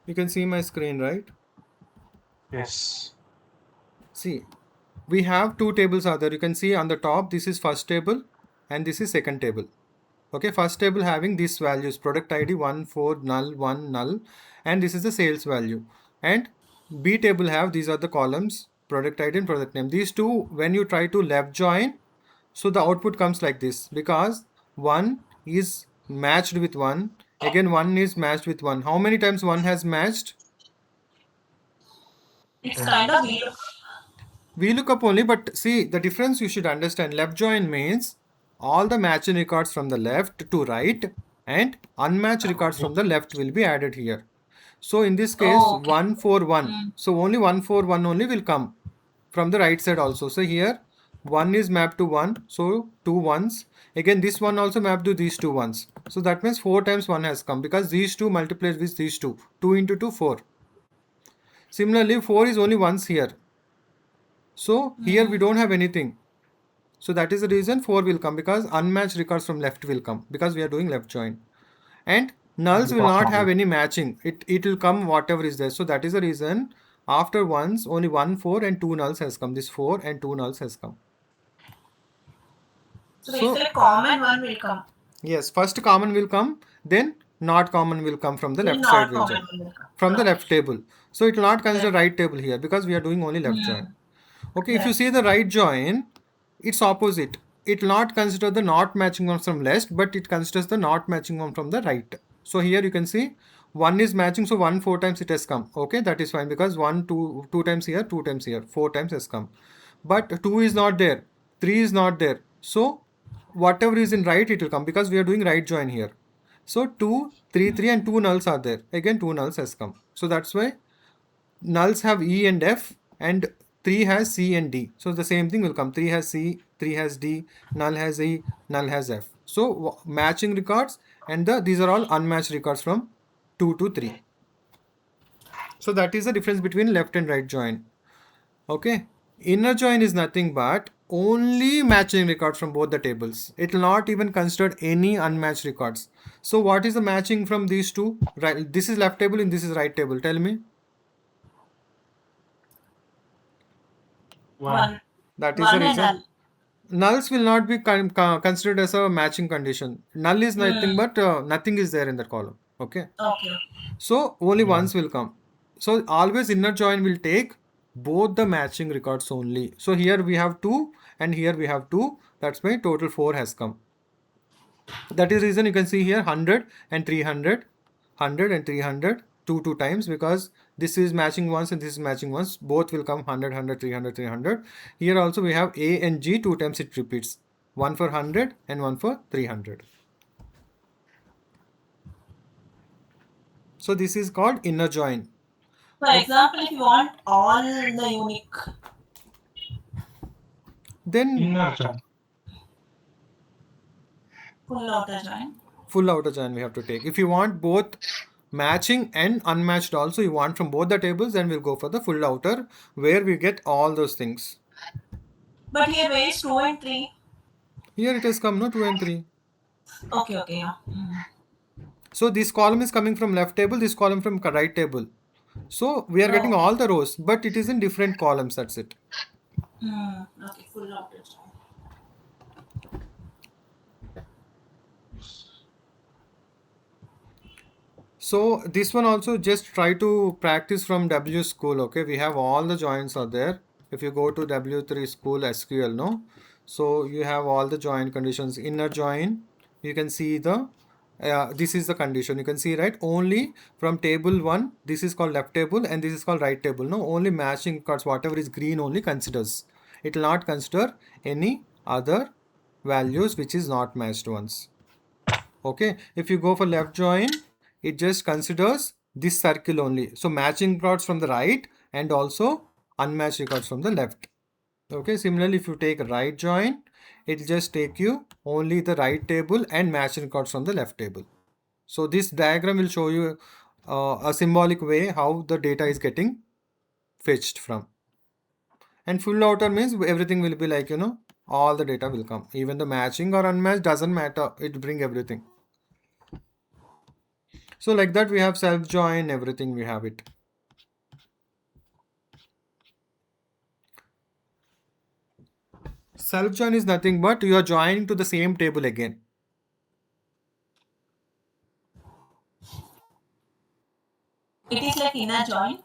You can see my screen, right? Yes. See, we have two tables are there. You can see on the top, this is first table and this is second table. Okay, first table having these values, product ID 1, 4, null, 1, null, and this is the sales value. And B table have, these are the columns, product ID and product name. These two, when you try to left join, so the output comes like this because 1 is matched with 1. Again, 1 is matched with 1. How many times 1 has matched? It's kind of weird. We look up only, but see the difference you should understand. Left join means all the matching records from the left to right and unmatched records from the left will be added here. So in this case, Oh, okay. 1 4 1. Hmm. So only 1 4 1 only will come from the right side also. So here 1 is mapped to 1, so 2 ones. Again, this one also mapped to these 2 ones. So that means 4 times 1 has come because these 2 multiplied with these 2. 2 into 2, 4. Similarly, 4 is only once here. So here we don't have anything. So that is the reason 4 will come because unmatched records from left will come because we are doing left join. And nulls will not have any matching. It will come whatever is there. So that is the reason after ones only 1 4 and 2 nulls has come. This 4 and 2 nulls has come. So basically, common one will come. Yes, first common will come, then not common will come from the Then left not side will common join. one will come. From the Okay. left table. So it will not consider right table here because we are doing only left join. Okay, if you Right. see the right join, it's opposite. It will not consider the not matching one from left, but it considers the not matching one from the right. So here you can see 1 is matching, so 1 4 times it has come. Okay, that is fine because 1 2 times here, 2 times here, 4 times has come. But 2 is not there, 3 is not there. So whatever is in right, it will come because we are doing right join here. So 2, 3, 3 and 2 nulls are there. Again, 2 nulls has come. So that's why nulls have E and F and 3 has C and D. So the same thing will come. 3 has C, 3 has D, null has E, null has F. So matching records and these are all unmatched records from 2 to 3. So that is the difference between left and right join. Okay. Inner join is nothing but only matching records from both the tables. It will not even consider any unmatched records. So what is the matching from these two? Right. This is left table and this is right table. Tell me. One. That is the One and reason. null. Nulls will not be considered as a matching condition. Null is nothing but nothing is there in that column. Okay. Okay. So only ones will come. So always inner join will take both the matching records only. So here we have 2 and here we have 2. That's why total 4 has come. That is reason you can see here 100 and 300, 100 and 300, 2 times because this is matching once and this is matching once. Both will come 100, 100, 300, 300. Here also we have A and G 2 times it repeats. One for 100 and one for 300. So this is called inner join. For example, if you want all the unique, Then Inner join. full outer join. full outer join we have to take. If you want both matching and unmatched also, you want from both the tables, then we'll go for the full outer where we get all those things. But here, where is 2 and 3? Here it has come, no, 2 and 3. Okay, okay, yeah. So this column is coming from left table, this column from right table. So we are getting Oh. all the rows, but it is in different columns, that's it. Okay, full outer join. So this one also just try to practice from W school. Okay, we have all the joins are there. If you go to W3 school SQL, no, so you have all the join conditions. Inner join, you can see the this is the condition. You can see, right, only from table 1, this is called left table and this is called right table. No, only matching cards, whatever is green only considers. It will not consider any other values which is not matched ones. Okay, if you go for left join, it just considers this circle only. So matching records from the right and also unmatched records from the left. Okay, similarly, if you take right join, it will just take you only the right table and matching records from the left table. So this diagram will show you a symbolic way how the data is getting fetched from. And full outer means everything will be like, all the data will come. Even the matching or unmatched doesn't matter. It will bring everything. So like that we have self join, everything we have it. Self join is nothing but you are joining to the same table again. It is like inner join.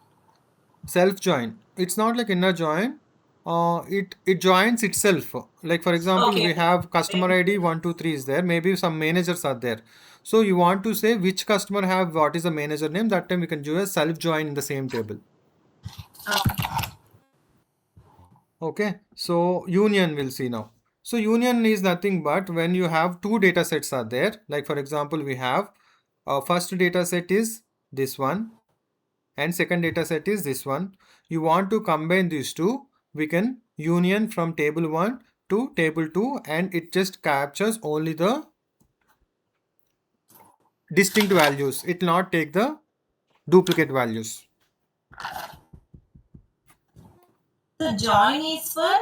Self join, it's not like inner join. It joins itself. Like for example, Okay. we have customer ID 123 is there, maybe some managers are there, so you want to say which customer have what is the manager name, that time we can do a self join in the same table. Okay. Okay, so union we'll see now. So union is nothing but when you have two data sets are there, like for example we have first data set is this one and second data set is this one. You want to combine these two, we can union from table 1 to table 2 and it just captures only the distinct values. It will not take the duplicate values. The join is for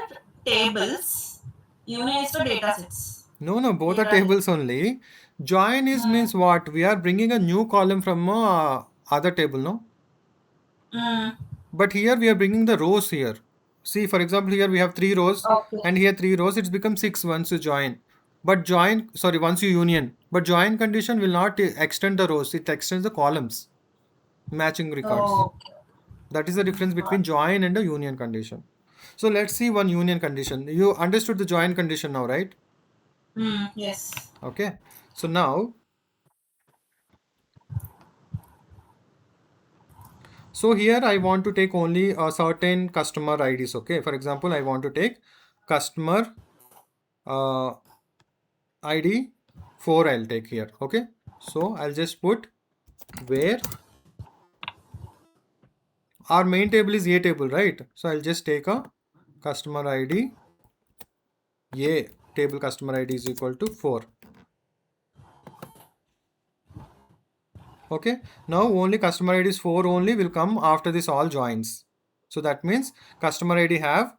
tables, union is for data sets. No, both are Data- tables only. Join is means what? We are bringing a new column from other table, no? Mm. But here we are bringing the rows here. See, for example, here we have 3 rows Okay. and here 3 rows. It's become 6 once you join. But join, sorry, once you union. But join condition will not extend the rows. It extends the columns. Matching records. Okay. That is the difference between join and a union condition. So let's see one union condition. You understood the join condition now, right? Yes. Okay. So now, so here I want to take only a certain customer IDs. Okay. For example, I want to take customer ID 4 I'll take here. Okay. So I'll just put where our main table is A table, right? So I'll just take a customer ID A table customer ID is equal to 4. Okay. Now only customer ID is 4 only will come after this all joins. So that means customer ID have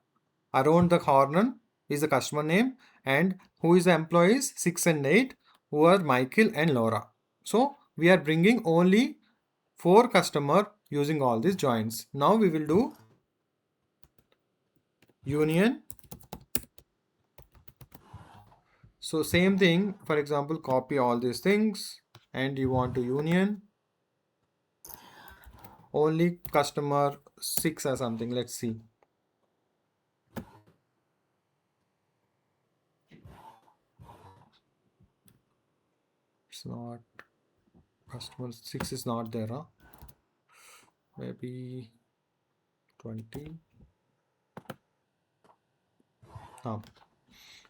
around the corner is the customer name and who is the employees 6 and 8 who are Michael and Laura. So we are bringing only 4 customer using all these joins. Now we will do union. So same thing, for example, copy all these things and you want to union only customer 6 or something. Let's see. It's not, customer 6 is not there, huh? Maybe 20.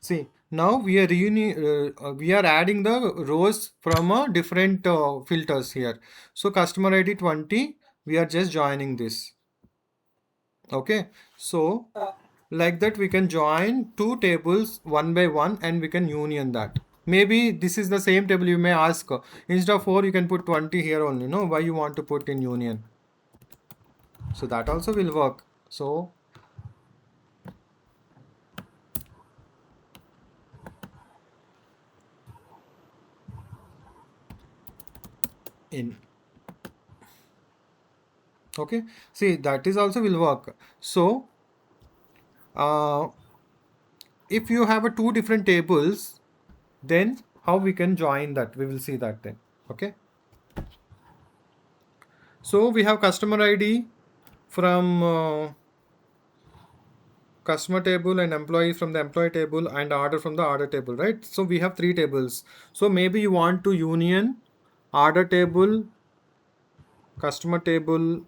See, now we are we are adding the rows from a different filters here. So customer ID 20, we are just joining this. Okay, so like that we can join two tables one by one and we can union that. Maybe this is the same table, you may ask, instead of 4 you can put 20 here only, no? Why you want to put in union? So that also will work. So in, okay, see that is also will work. So if you have a two different tables, then how we can join that, we will see that then. Okay, so we have customer ID from customer table and employee from the employee table and order from the order table, right? So we have 3 tables. So maybe you want to union order table, customer table,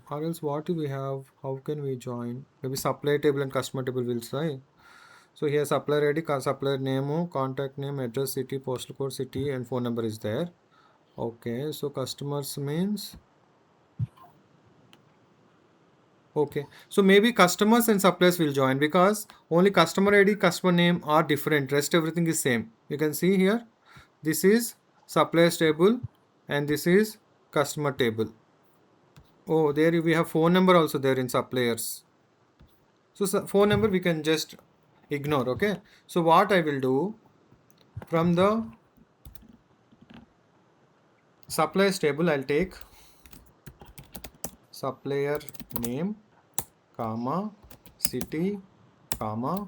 or else what do we have? How can we join? Maybe supplier table and customer table will say. So here supplier ID, supplier name, contact name, address, city, postal code, city, and phone number is there. Okay, so customers means. Okay, so maybe customers and suppliers will join because only customer ID, customer name are different. Rest everything is same. You can see here, this is suppliers table and this is customer table. Oh, there we have phone number also there in suppliers. So phone number we can just ignore. Okay, so what I will do from the Suppliers table, I'll take supplier name, comma, city, comma,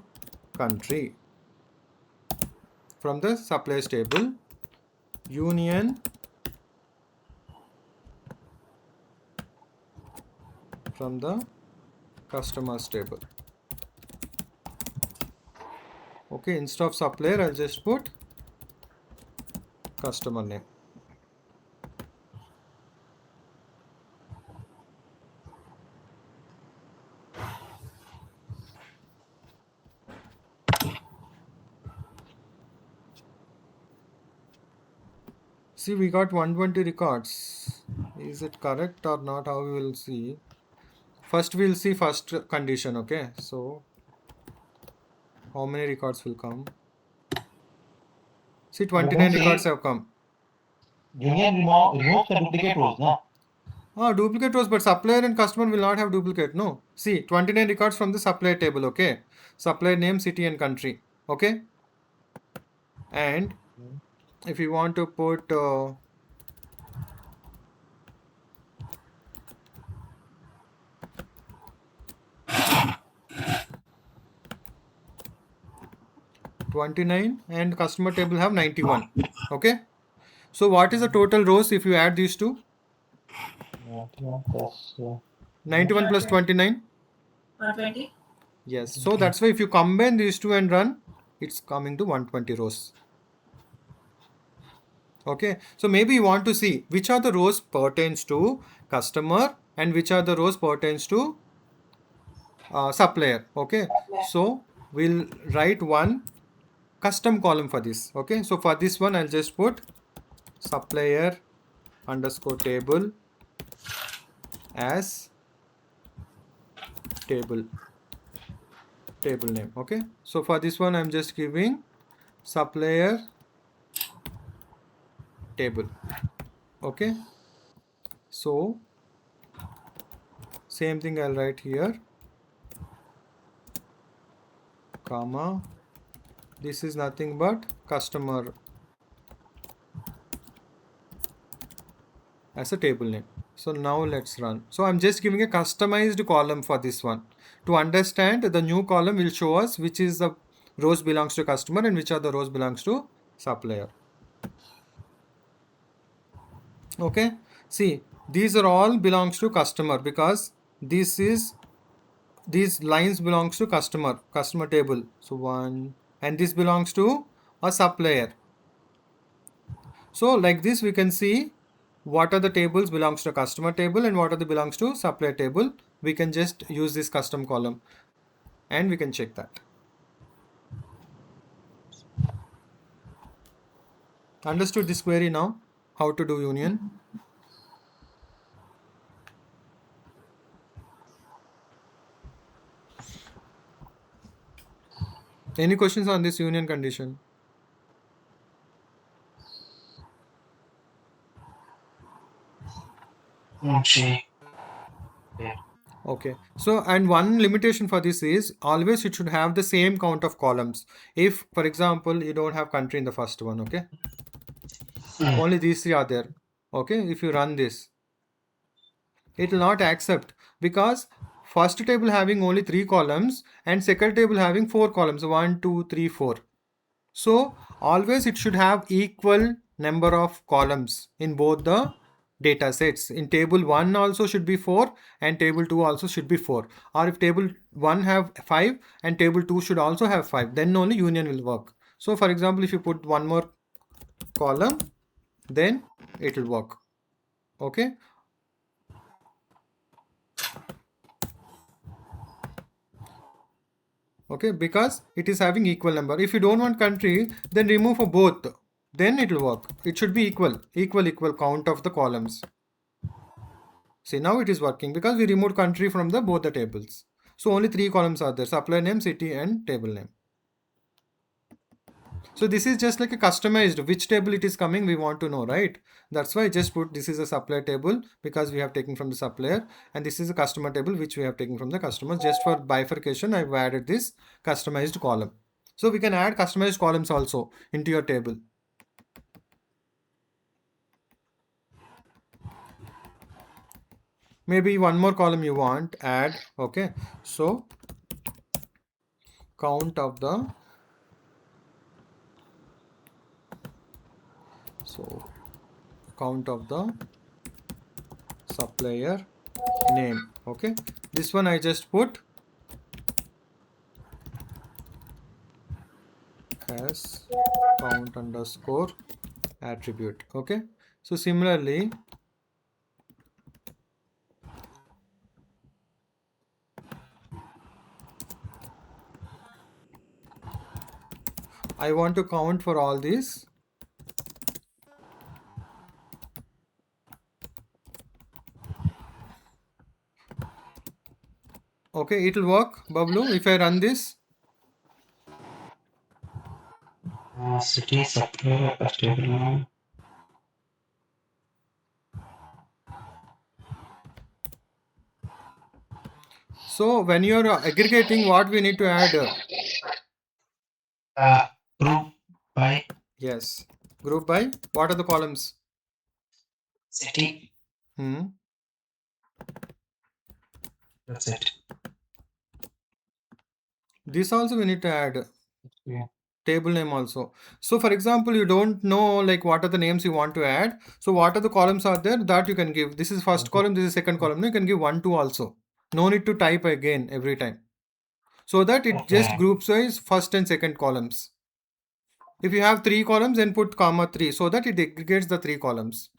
country. From the suppliers table, union from the customers table. Okay, instead of supplier, I'll just put customer name. See, we got 120 records. Is it correct or not? How we will see? First, we'll see first condition. Okay, so how many records will come? See, 29 records have come. Union removes the duplicate rows, no? Duplicate rows, but supplier and customer will not have duplicate. No. See, 29 records from the supplier table. Okay, supplier name, city, and country. Okay, and if you want to put 29 and customer table have 91. Okay, so what is the total rows if you add these two? 91 plus 29. 120. Yes, so that's why if you combine these two and run, it's coming to 120 rows. Okay, so maybe you want to see which are the rows pertains to customer and which are the rows pertains to supplier. Okay, so we'll write one custom column for this. Okay, so for this one, I'll just put supplier underscore table as table name. Okay, so for this one, I'm just giving supplier table. Okay, so same thing I'll write here, comma, this is nothing but customer as a table name. So now let's run. So I'm just giving a customized column for this one. To understand, the new column will show us which is the rows belongs to customer and which are the rows belongs to supplier. Okay, see, these are all belongs to customer because these lines belongs to customer table. So one, and this belongs to a supplier. So like this we can see what are the tables belongs to customer table and what are the belongs to supplier table. We can just use this custom column and we can check that. Understood this query now? How to do union? Any questions on this union condition? Okay, so and one limitation for this is always it should have the same count of columns. If for example you don't have country in the first one, okay, only these three are there. Okay, if you run this, it will not accept because first table having only 3 columns and second table having 4 columns, 1 2 3 4. So always it should have equal number of columns in both the data sets. In table 1 also should be 4 and table 2 also should be 4, or if table 1 have 5 and table 2 should also have 5, then only union will work. So for example, if you put one more column, then it will work. Okay, okay, because it is having equal number. If you don't want country, then remove for both, then it will work. It should be equal count of the columns. See, now it is working because we removed country from the both the tables. So only 3 columns are there: supplier name, city, and table name. So this is just like a customized which table it is coming, we want to know, right? That's why I just put this is a supplier table because we have taken from the supplier, and this is a customer table which we have taken from the customer. Just for bifurcation, I've added this customized column. So we can add customized columns also into your table. maybe one more column you want, add. Okay, so count of the supplier name. Okay, this one I just put as count underscore attribute. Okay, so similarly I want to count for all these. Okay, it will work, Bablu, if I run this. City supplier table name. So when you are aggregating, what we need to add? Group by Yes, group by. What are the columns? city. That's it. This also we need to add. Yeah. Table name also. So for example, you don't know like what are the names you want to add. So what are the columns are there that you can give. This is first column, this is second column. You can give 1, 2 also. No need to type again every time. So that it just groups wise first and second columns. If you have 3 columns, then put comma 3 so that it aggregates the 3 columns.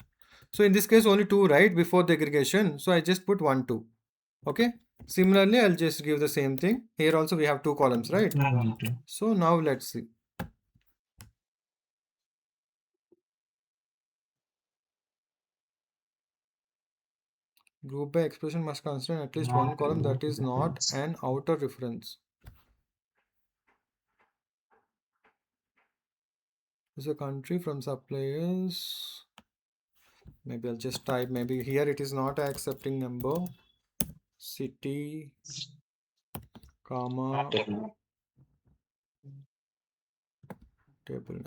So in this case only 2, right, before the aggregation. So I just put 1, 2. Okay. Similarly, I'll just give the same thing. Here also we have 2 columns, right? So now let's see. Group by expression must contain at least one column that is not an outer reference. Is a country from suppliers. Maybe I'll just type, maybe here it is not accepting number. City, comma, table. Table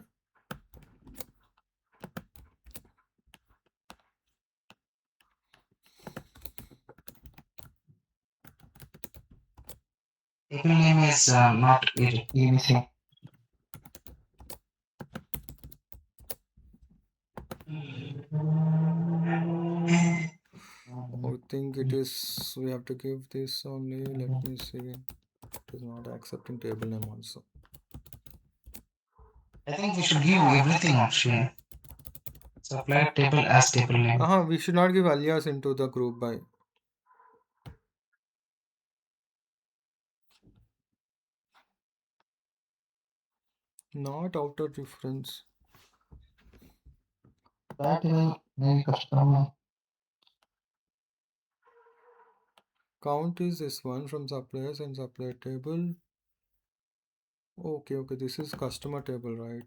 name is not missing. I think it is, we have to give this only. Let me see. It is not accepting table name also. I think we should give everything actually. Supplier table as table name. We should not give alias into the group by. Not outer reference. Count is this one from suppliers and supplier table. Okay, this is customer table, right?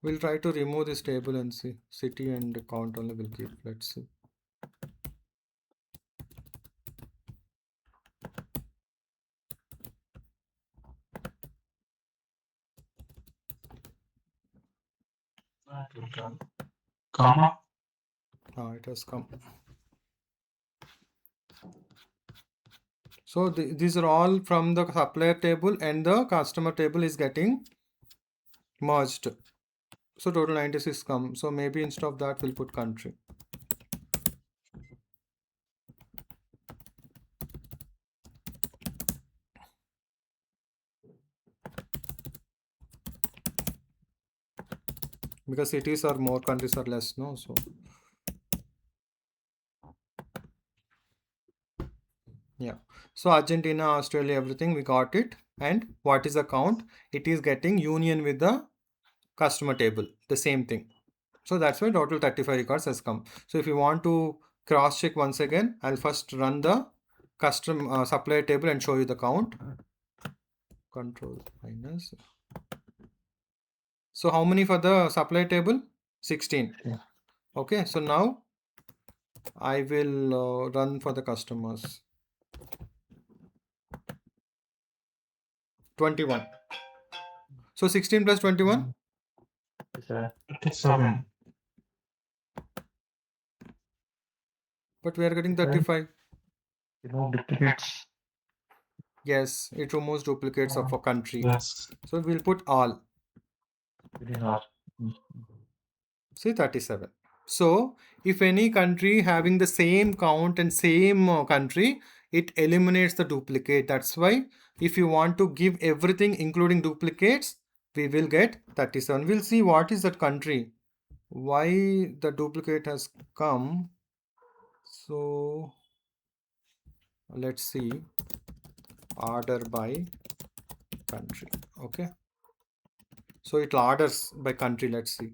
We'll try to remove this table and see. City and count only will keep. Let's see. Comma. It has come. So these are all from the supplier table and the customer table is getting merged. So total 96 come. So maybe instead of that we'll put country. Because cities are more, countries are less, no? So yeah. So Argentina, Australia, everything we got it. And what is the count? It is getting union with the customer table, the same thing. So that's why total 35 records has come. So if you want to cross check once again, I'll first run the custom supplier table and show you the count. Control minus. So how many for the supplier table? 16. Yeah. Okay, so now I will run for the customers. 21. So 16 plus 21? 37. But we are getting 35. No duplicates. Yes, it removes duplicates of a country. Yes. So we'll put all. Within our. See 37. So if any country having the same count and same country, it eliminates the duplicate. That's why if you want to give everything including duplicates, we will get 37. We'll see what is that country. Why the duplicate has come. So let's see order by country. Okay. So it orders by country. Let's see.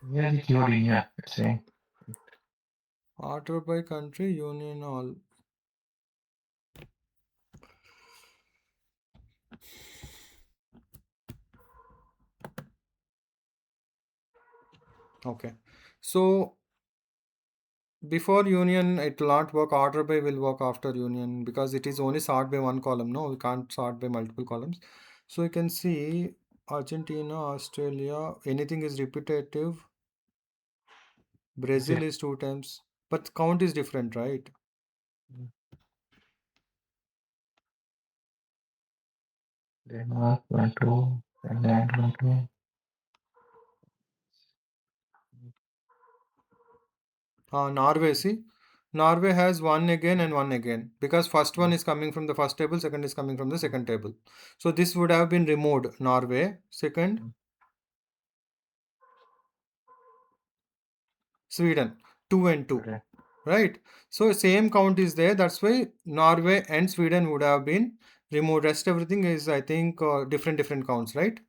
Where is the keyword in here? It's saying. Order by country, union all. Okay. So before union, it will not work. Order by will work after union because it is only sort by one column. No, we can't sort by multiple columns. So you can see Argentina, Australia, anything is repetitive. Brazil is 2 times, but count is different, right? Denmark, 1, 2, Finland, 1, 2. Norway, see? Norway has one again and one again because first one is coming from the first table, second is coming from the second table. So this would have been removed. Norway, second. Sweden, 2 and 2. Okay. Right? So same count is there. That's why Norway and Sweden would have been removed. Rest everything is, I think, different counts, right?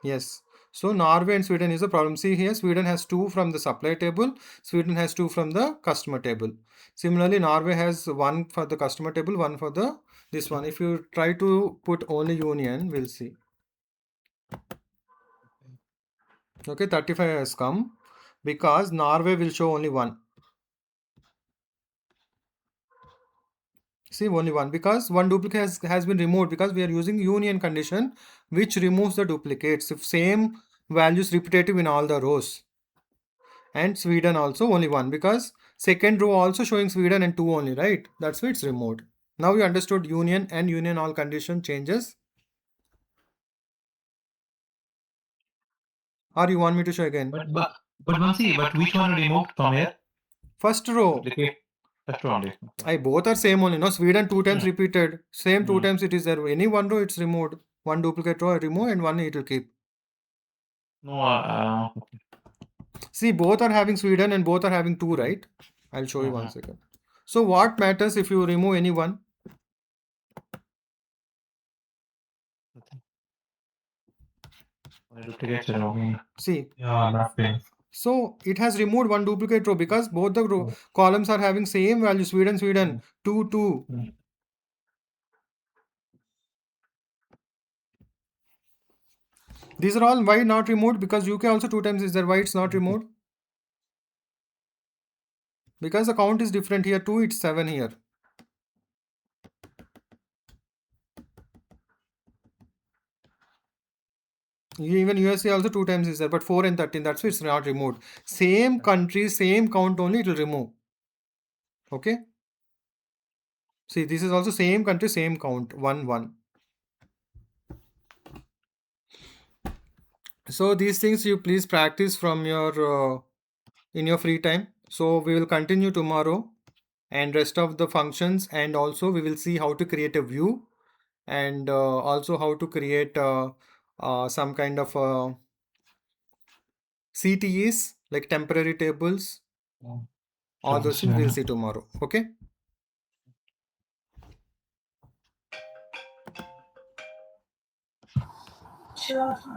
Yes. So Norway and Sweden is a problem. See here, Sweden has 2 from the supply table. Sweden has 2 from the customer table. Similarly, Norway has 1 for the customer table, 1 for the this one. If you try to put only union, we'll see. Okay, 35 has come because Norway will show only 1. See, only 1 because one duplicate has been removed because we are using union condition which removes the duplicates if same values repetitive in all the rows. And Sweden also only 1 because second row also showing Sweden and 2 only, right? That's why it's removed. Now you understood union and union all condition changes. Or you want me to show again? But Vansi, but which one removed from here? First row. Duplicate. First one only. I both are same only. No, Sweden 2 times repeated. Same 2 times it is there. Any one row it's removed. One duplicate row I remove and one it will keep. No, See, both are having Sweden and both are having 2, right? I'll show you 1 second. So what matters if you remove any one? duplicates are removing. See, Yeah, nothing. so it has removed one duplicate row because both the columns are having same value. Sweden, 2, 2. These are all why not removed because UK also 2 times is there. Why it's not removed? Because the count is different here. 2, it's 7 here. Even USA also 2 times is there, but 4 and 13, that's why it's not removed. Same country, same count only, it will remove. Okay. See, this is also same country, same count, 1, 1. So these things you please practice from your in your free time. So we will continue tomorrow and rest of the functions, and also we will see how to create a view and also how to create some kind of CTEs like temporary tables. All those things we'll see tomorrow. Okay. Sure.